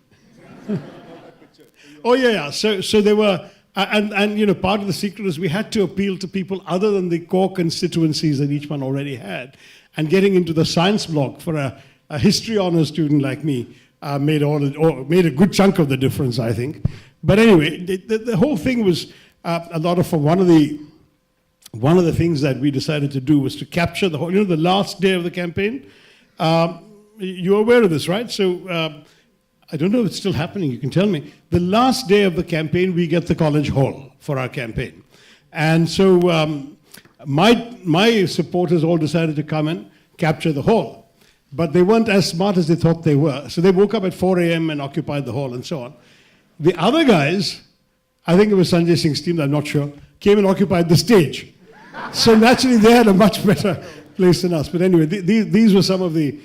Oh yeah. So there were, and you know, part of the secret is we had to appeal to people other than the core constituencies that each one already had. And getting into the science block for a history honors student like me made a good chunk of the difference, I think. But anyway, the whole thing was a lot of one of the things that we decided to do was to capture the whole, you know, the last day of the campaign. You're aware of this, right? So I don't know if it's still happening, you can tell me. The last day of the campaign, we get the college hall for our campaign. And so my supporters all decided to come and capture the hall. But they weren't as smart as they thought they were. So they woke up at 4 a.m. and occupied the hall and so on. The other guys, I think it was Sanjay Singh's team, I'm not sure, came and occupied the stage. So naturally they had a much better place than us. But anyway, these were some of the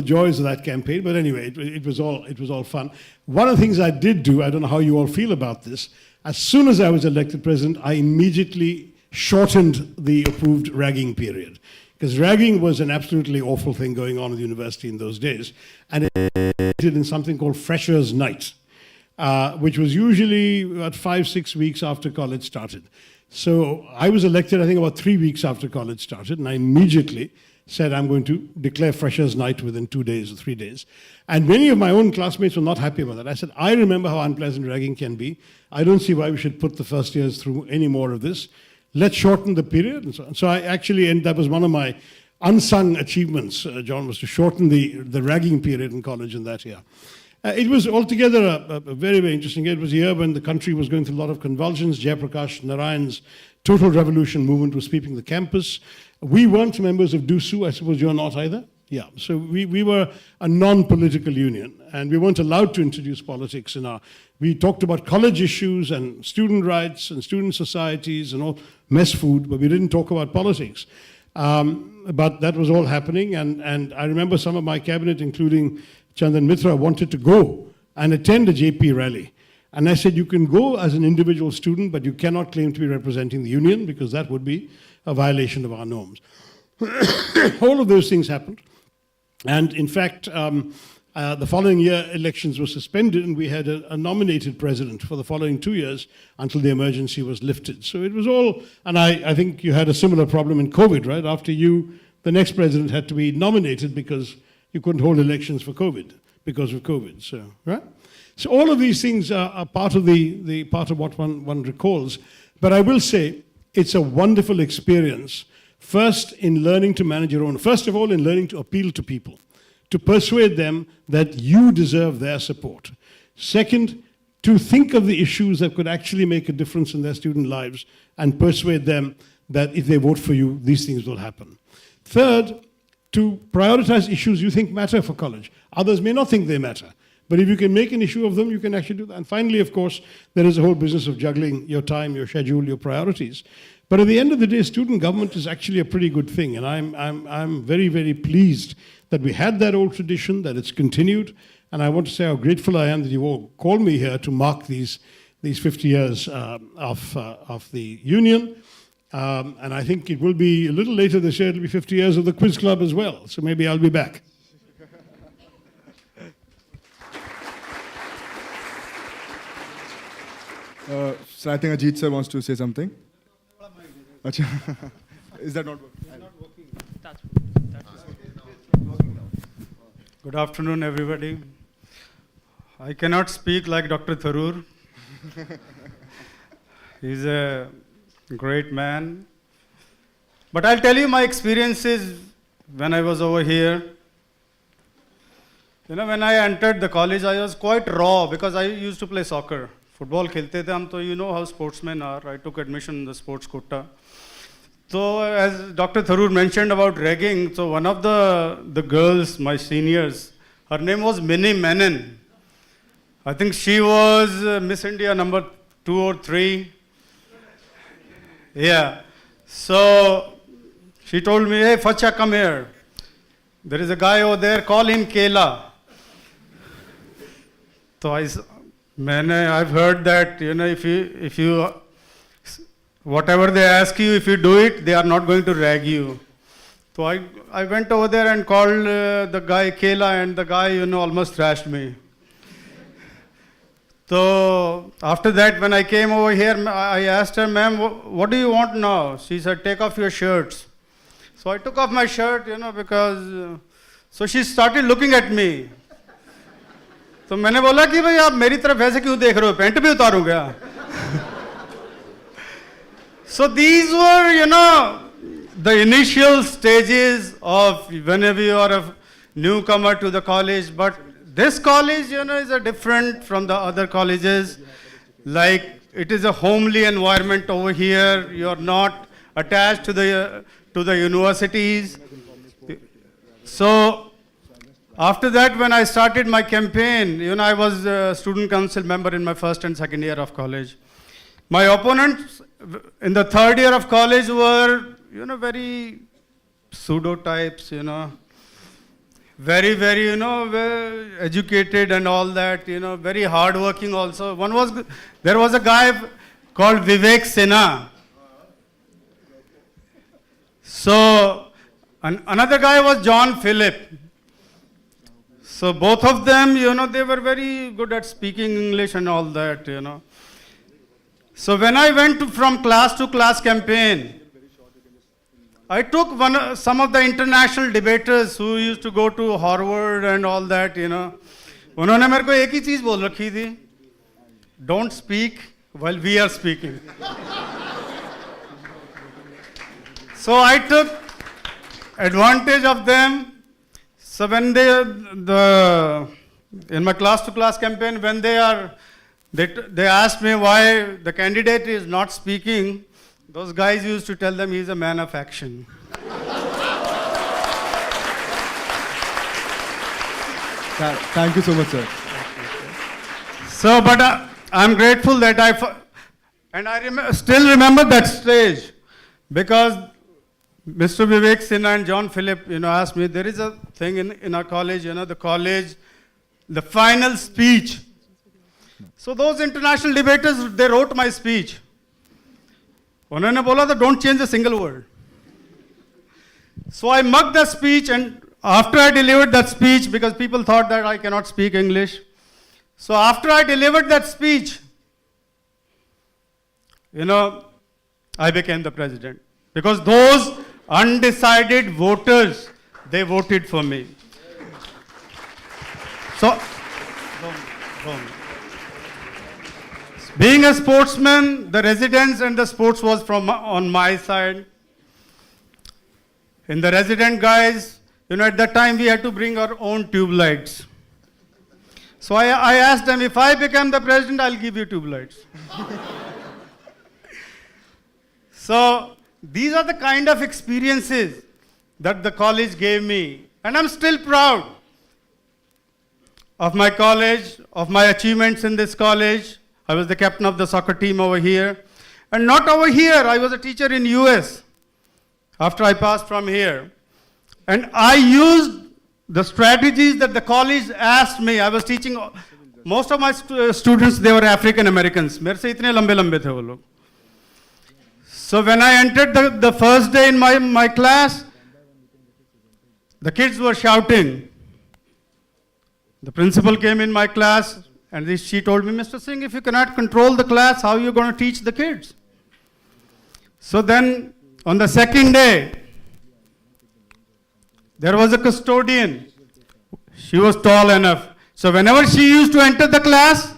joys of that campaign. But anyway, it was all fun. One of the things I did do, I don't know how you all feel about this, as soon as I was elected president, I immediately shortened the approved ragging period. Because ragging was an absolutely awful thing going on at the university in those days. And it ended in something called Freshers' Night, which was usually about 5-6 weeks after college started. So I was elected, I think, about 3 weeks after college started, and I immediately said I'm going to declare Freshers' Night within 2 days or 3 days. And many of my own classmates were not happy about that. I said, I remember how unpleasant ragging can be. I don't see why we should put the first years through any more of this. Let's shorten the period. And so on. So I actually, and that was one of my unsung achievements, John, was to shorten the ragging period in college in that year. It was altogether a very, very interesting year. It was a year when the country was going through a lot of convulsions. Jayaprakash Narayan's Total Revolution movement was sweeping the campus. We weren't members of DUSU. I suppose you're not either? Yeah. So we were a non-political union, and we weren't allowed to introduce politics in our... We talked about college issues and student rights and student societies and all, mess food, but we didn't talk about politics. But that was all happening, and I remember some of my cabinet, including Chandan Mitra, wanted to go and attend a JP rally. And I said, you can go as an individual student, but you cannot claim to be representing the union, because that would be a violation of our norms. All of those things happened. And in fact, the following year, elections were suspended, and we had a nominated president for the following 2 years until the emergency was lifted. So it was all, and I think you had a similar problem in COVID, right? After you, the next president had to be nominated because you couldn't hold elections for COVID, because of COVID, so, right? So all of these things are part of the part of what one recalls. But I will say, it's a wonderful experience. First, in learning to manage your own. First of all, in learning to appeal to people, to persuade them that you deserve their support. Second, to think of the issues that could actually make a difference in their student lives and persuade them that if they vote for you, these things will happen. Third, to prioritize issues you think matter for college. Others may not think they matter. But if you can make an issue of them, you can actually do that. And finally, of course, there is a whole business of juggling your time, your schedule, your priorities. But at the end of the day, student government is actually a pretty good thing. And I'm very, very pleased that we had that old tradition, that it's continued. And I want to say how grateful I am that you all called me here to mark these 50 years of the union. And I think it will be a little later this year, it'll be 50 years of the quiz club as well. So maybe I'll be back. So I think Ajeet sir wants to say something. Achha. Is that not working? Good afternoon, everybody. I cannot speak like Dr. Tharoor. He's a great man. But I'll tell you my experiences when I was over here. You know, when I entered the college, I was quite raw because I used to play soccer. Football खेलते थे हम तो you know how sportsmen are. I took admission in the sports quota. So as Dr. Tharoor mentioned about ragging, so one of the girls, my seniors, her name was Minnie Menon. I think she was Miss India number 2 or 3. Yeah. So she told me, hey, Facha, come here. There is a guy over there, call him Kela. So I've heard that, you know, if you, whatever they ask you, if you do it, they are not going to rag you. So I went over there and called the guy Kela, and the guy, you know, almost thrashed me. So after that, when I came over here, I asked her, ma'am, what do you want now? She said, take off your shirts. So I took off my shirt, you know, because, so she started looking at me. तो मैंने बोला कि भाई आप मेरी तरफ ऐसे क्यों देख रहे हो पैंट भी उतारूं क्या So these were, you know, the initial stages of whenever you are a newcomer to the college. But this college, you know, is a different from the other colleges. Like, it is a homely environment over here. You are not attached to the universities. So after that, when I started my campaign, you know, I was a student council member in my first and second year of college. My opponents in the third year of college were, you know, very pseudo types, you know, very, very, you know, well educated and all that, you know, very hardworking also. There was a guy called Vivek Sinha. So, another guy was John Philip. So both of them, you know, they were very good at speaking English and all that, you know. So when I went from class to class campaign, I took some of the international debaters who used to go to Harvard and all that, you know. उन्होंने मेरे को एक ही चीज़ बोल रखी थी, don't speak while we are speaking. So I took advantage of them. So when in my class to class campaign, when they asked me why the candidate is not speaking, those guys used to tell them he's a man of action. Thank you so much, sir. So, but I'm grateful that I still remember that stage, because Mr. Vivek Sinha and John Philip, asked me, there is a thing in our college, the college, the final speech. So those international debaters, they wrote my speech. उन्होंने बोला था, don't change a single word. So I mugged the speech, and after I delivered that speech, because people thought that I cannot speak English, so after I delivered that speech, I became the president. Because those undecided voters, they voted for me. So, being a sportsman, the residence and the sports was on my side. In the resident guys, at that time we had to bring our own tube lights. So I asked them, if I become the president, I'll give you tube lights. So these are the kind of experiences that the college gave me. And I'm still proud of my college, of my achievements in this college. I was the captain of the soccer team over here. And not over here, I was a teacher in US after I passed from here. And I used the strategies that the college asked me. I was teaching, most of my students, they were African Americans. मेरे से इतने लंबे लंबे थे वो लोग. So when I entered the first day in my class, the kids were shouting. The principal came in my class and she told me, Mr. Singh, if you cannot control the class, how are you going to teach the kids? So then on the second day, there was a custodian. She was tall enough. So whenever she used to enter the class,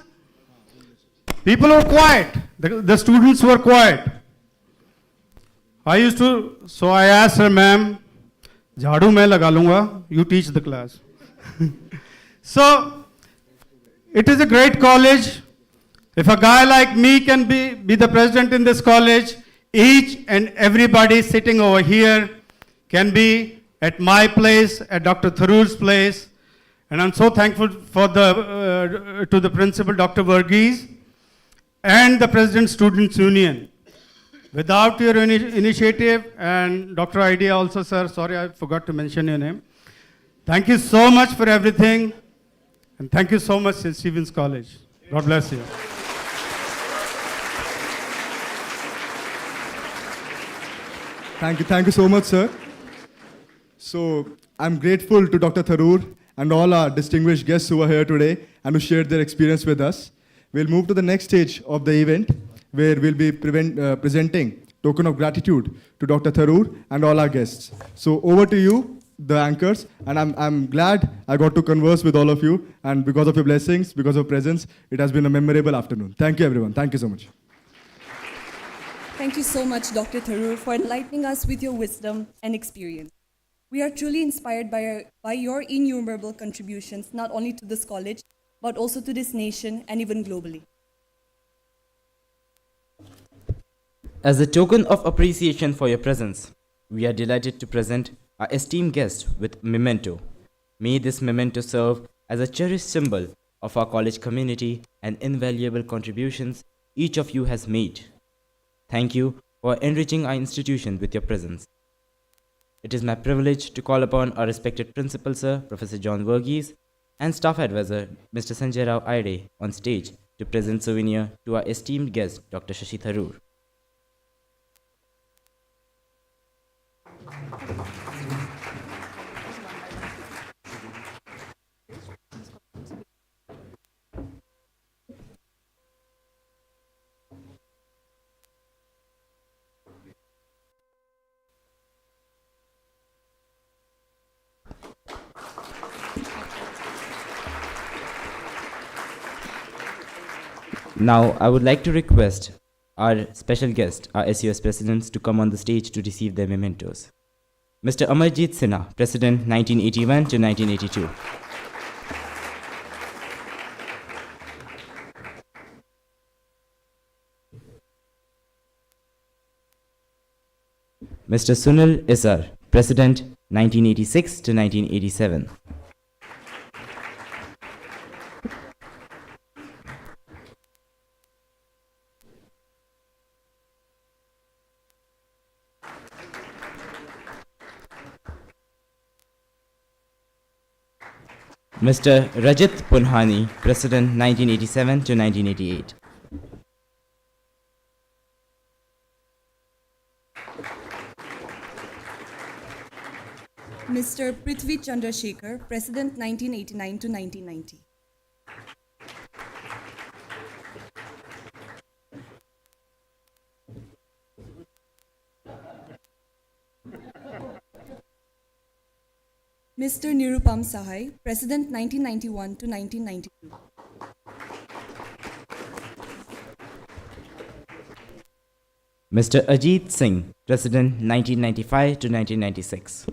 people were quiet. The students were quiet. So I asked her, ma'am, jhadu main laga lunga, you teach the class. So, it is a great college. If a guy like me can be the president in this college, each and everybody sitting over here can be at my place, at Dr. Tharoor's place. And I'm so thankful for to the principal, Dr. Varghese, and the President Students Union. Without your initiative, and Dr. Idea also, sir, sorry I forgot to mention your name. Thank you so much for everything. And thank you so much, St. Stephen's College. God bless you. Thank you so much, sir. So, I'm grateful to Dr. Tharoor and all our distinguished guests who are here today and who shared their experience with us. We'll move to the next stage of the event, where we'll be presenting token of gratitude to Dr. Tharoor and all our guests. So over to you, the anchors, and I'm glad I got to converse with all of you, and because of your blessings, because of presence, it has been a memorable afternoon. Thank you, everyone. Thank you so much. Thank you so much, Dr. Tharoor, for enlightening us with your wisdom and experience. We are truly inspired by your innumerable contributions, not only to this college, but also to this nation and even globally. As a token of appreciation for your presence, we are delighted to present our esteemed guest with memento. May this memento serve as a cherished symbol of our college community and invaluable contributions each of you has made. Thank you for enriching our institution with your presence. It is my privilege to call upon our respected principal, sir, Professor John Varghese, and staff advisor, Mr. Sanjay Rao Aide, on stage to present souvenir to our esteemed guest, Dr. Shashi Tharoor. Now, I would like to request our special guest, our SUS presidents, to come on the stage to receive their mementos. Mr. Amarjeet Sinha, President 1981 to 1982. Mr. Sunil Issar, President 1986 to 1987. Mr. Rajit Punhani, President 1987 to 1988. Mr. Prithvi Chandrasekhar, President 1989 to 1990. Mr. Nirupam Sahay, President 1991 to 1992. Mr. Ajeet Singh, President 1995 to 1996.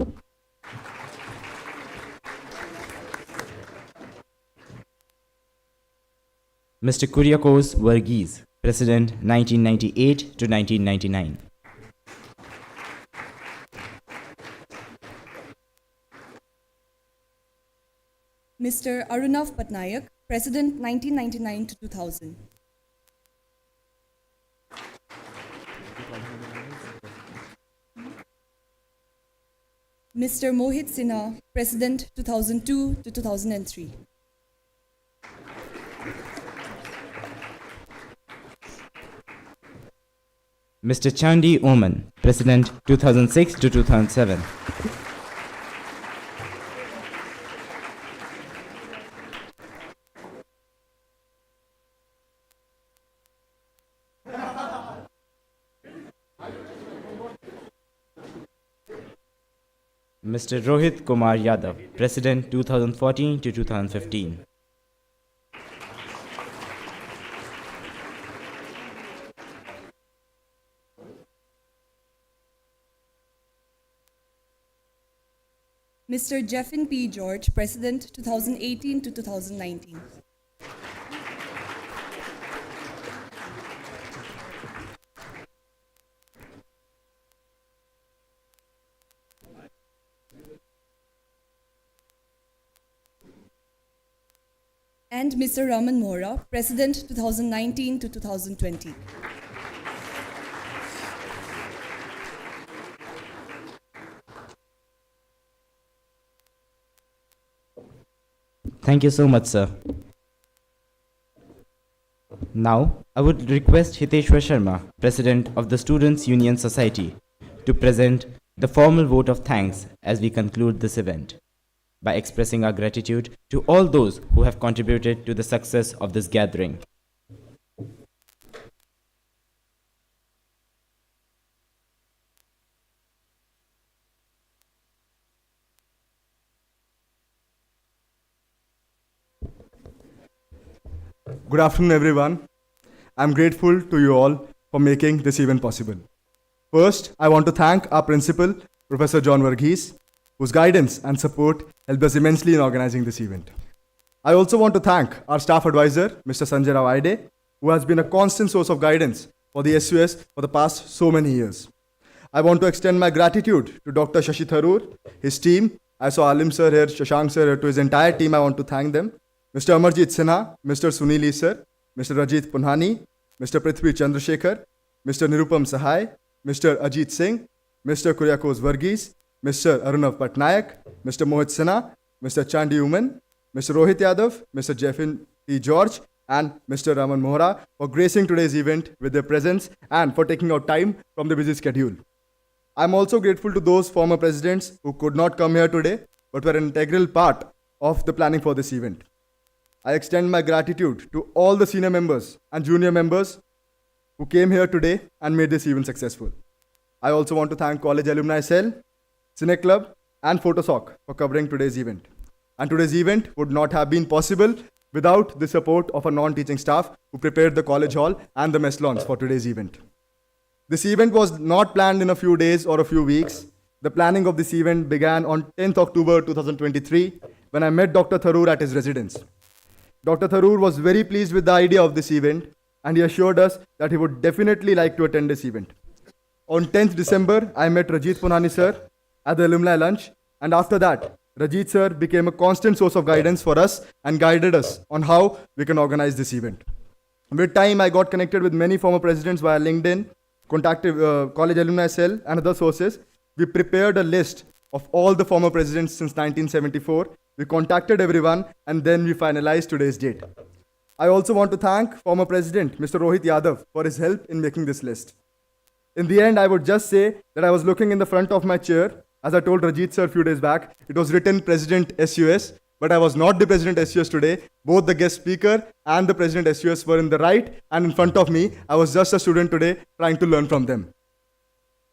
Mr. Kuriakose Varghese, President 1998 to 1999. Mr. Arunav Patnaik, President 1999 to 2000. Mr. Mohit Sinha, President 2002 to 2003. Mr. Chandi Oman, President 2006 to 2007. Mr. Rohit Kumar Yadav, President 2014 to 2015. Mr. Jeffin P. George, President 2018 to 2019. And Mr. Raman Mohra, President 2019 to 2020. Thank you so much, sir. Now, I would request Hiteshwar Sharma, President of the Students' Union Society, to present the formal vote of thanks as we conclude this event, by expressing our gratitude to all those who have contributed to the success of this gathering. Good afternoon, everyone. I'm grateful to you all for making this event possible. First, I want to thank our principal, Professor John Varghese, whose guidance and support helped us immensely in organizing this event. I also want to thank our staff advisor, Mr. Sanjay Rao Aide, who has been a constant source of guidance for the SUS for the past so many years. I want to extend my gratitude to Dr. Shashi Tharoor, his team. I saw Alim sir here, Shashank sir here, to his entire team. I want to thank them. Mr. Amarjeet Sinha, Mr. Sunil Issar, Mr. Rajit Punhani, Mr. Prithvi Chandrasekhar, Mr. Nirupam Sahay, Mr. Ajeet Singh, Mr. Kuriakose Varghese, Mr. Arunav Patnaik, Mr. Mohit Sinha, Mr. Chandi Oman, Mr. Rohit Yadav, Mr. Jeffin P. George, and Mr. Raman Mohra for gracing today's event with their presence and for taking out time from the busy schedule. I'm also grateful to those former presidents who could not come here today but were an integral part of the planning for this event. I extend my gratitude to all the senior members and junior members who came here today and made this event successful. I also want to thank College Alumni Cell, Cine Club, and Photosoc for covering today's event. And today's event would not have been possible without the support of a non-teaching staff who prepared the college hall and the mess lawns for today's event. This event was not planned in a few days or a few weeks. The planning of this event began on 10th October 2023 when I met Dr. Tharoor at his residence. Dr. Tharoor was very pleased with the idea of this event and he assured us that he would definitely like to attend this event. On 10th December, I met Rajit Punhani sir at the alumni lunch, and after that, Rajit sir became a constant source of guidance for us and guided us on how we can organize this event. With time, I got connected with many former presidents via LinkedIn, contacted College Alumni Cell and other sources. We prepared a list of all the former presidents since 1974 we contacted everyone, and then we finalized today's date. I also want to thank former President Mr. Rohit Yadav for his help in making this list. In the end, I would just say that I was looking in the front of my chair. As I told Rajit sir a few days back, it was written President SUS, but I was not the President SUS today. Both the guest speaker and the President SUS were in the right and in front of me. I was just a student today trying to learn from them.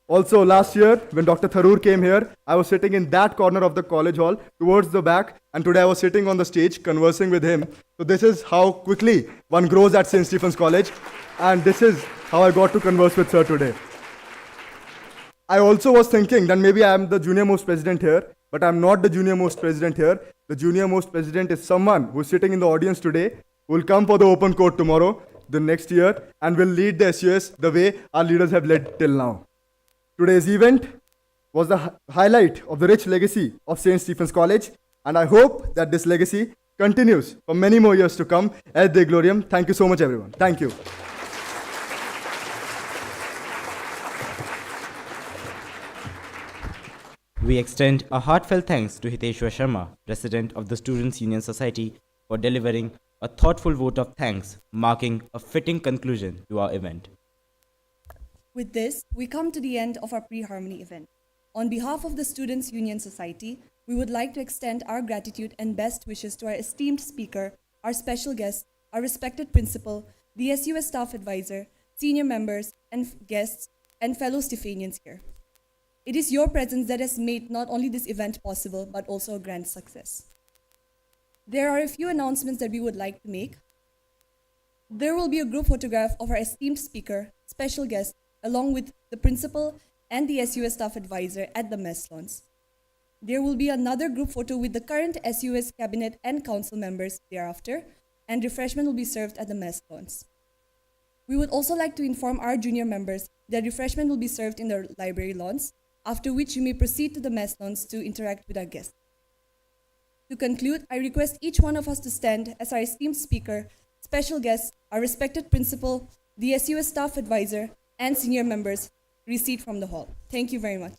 Also, last year, when Dr. Tharoor came here, I was sitting in that corner of the college hall towards the back, and today I was sitting on the stage conversing with him. So this is how quickly one grows at St. Stephen's College, and this is how I got to converse with sir today. I also was thinking that maybe I am the junior most president here, but I'm not the junior most president here. The junior most president is someone who's sitting in the audience today, who will come for the open court tomorrow, the next year, and will lead the SUS the way our leaders have led till now. Today's event was the highlight of the rich legacy of St. Stephen's College, and I hope that this legacy continues for many more years to come. Ad de gloriam. Thank you so much, everyone. Thank you. We extend a heartfelt thanks to Hiteshwar Sharma, President of the Students' Union Society, for delivering a thoughtful vote of thanks, marking a fitting conclusion to our event. With this, we come to the end of our pre-harmony event. On behalf of the Students' Union Society, we would like to extend our gratitude and best wishes to our esteemed speaker, our special guest, our respected principal, the SUS staff advisor, senior members, and guests, and fellow Stephanians here. It is your presence that has made not only this event possible, but also a grand success. There are a few announcements that we would like to make. There will be a group photograph of our esteemed speaker, special guest, along with the principal and the SUS staff advisor at the mess lawns. There will be another group photo with the current SUS cabinet and council members thereafter, and refreshment will be served at the mess lawns. We would also like to inform our junior members that refreshment will be served in the library lawns, after which you may proceed to the mess lawns to interact with our guests. To conclude, I request each one of us to stand as our esteemed speaker, special guests, our respected principal, the SUS staff advisor, and senior members recede from the hall. Thank you very much.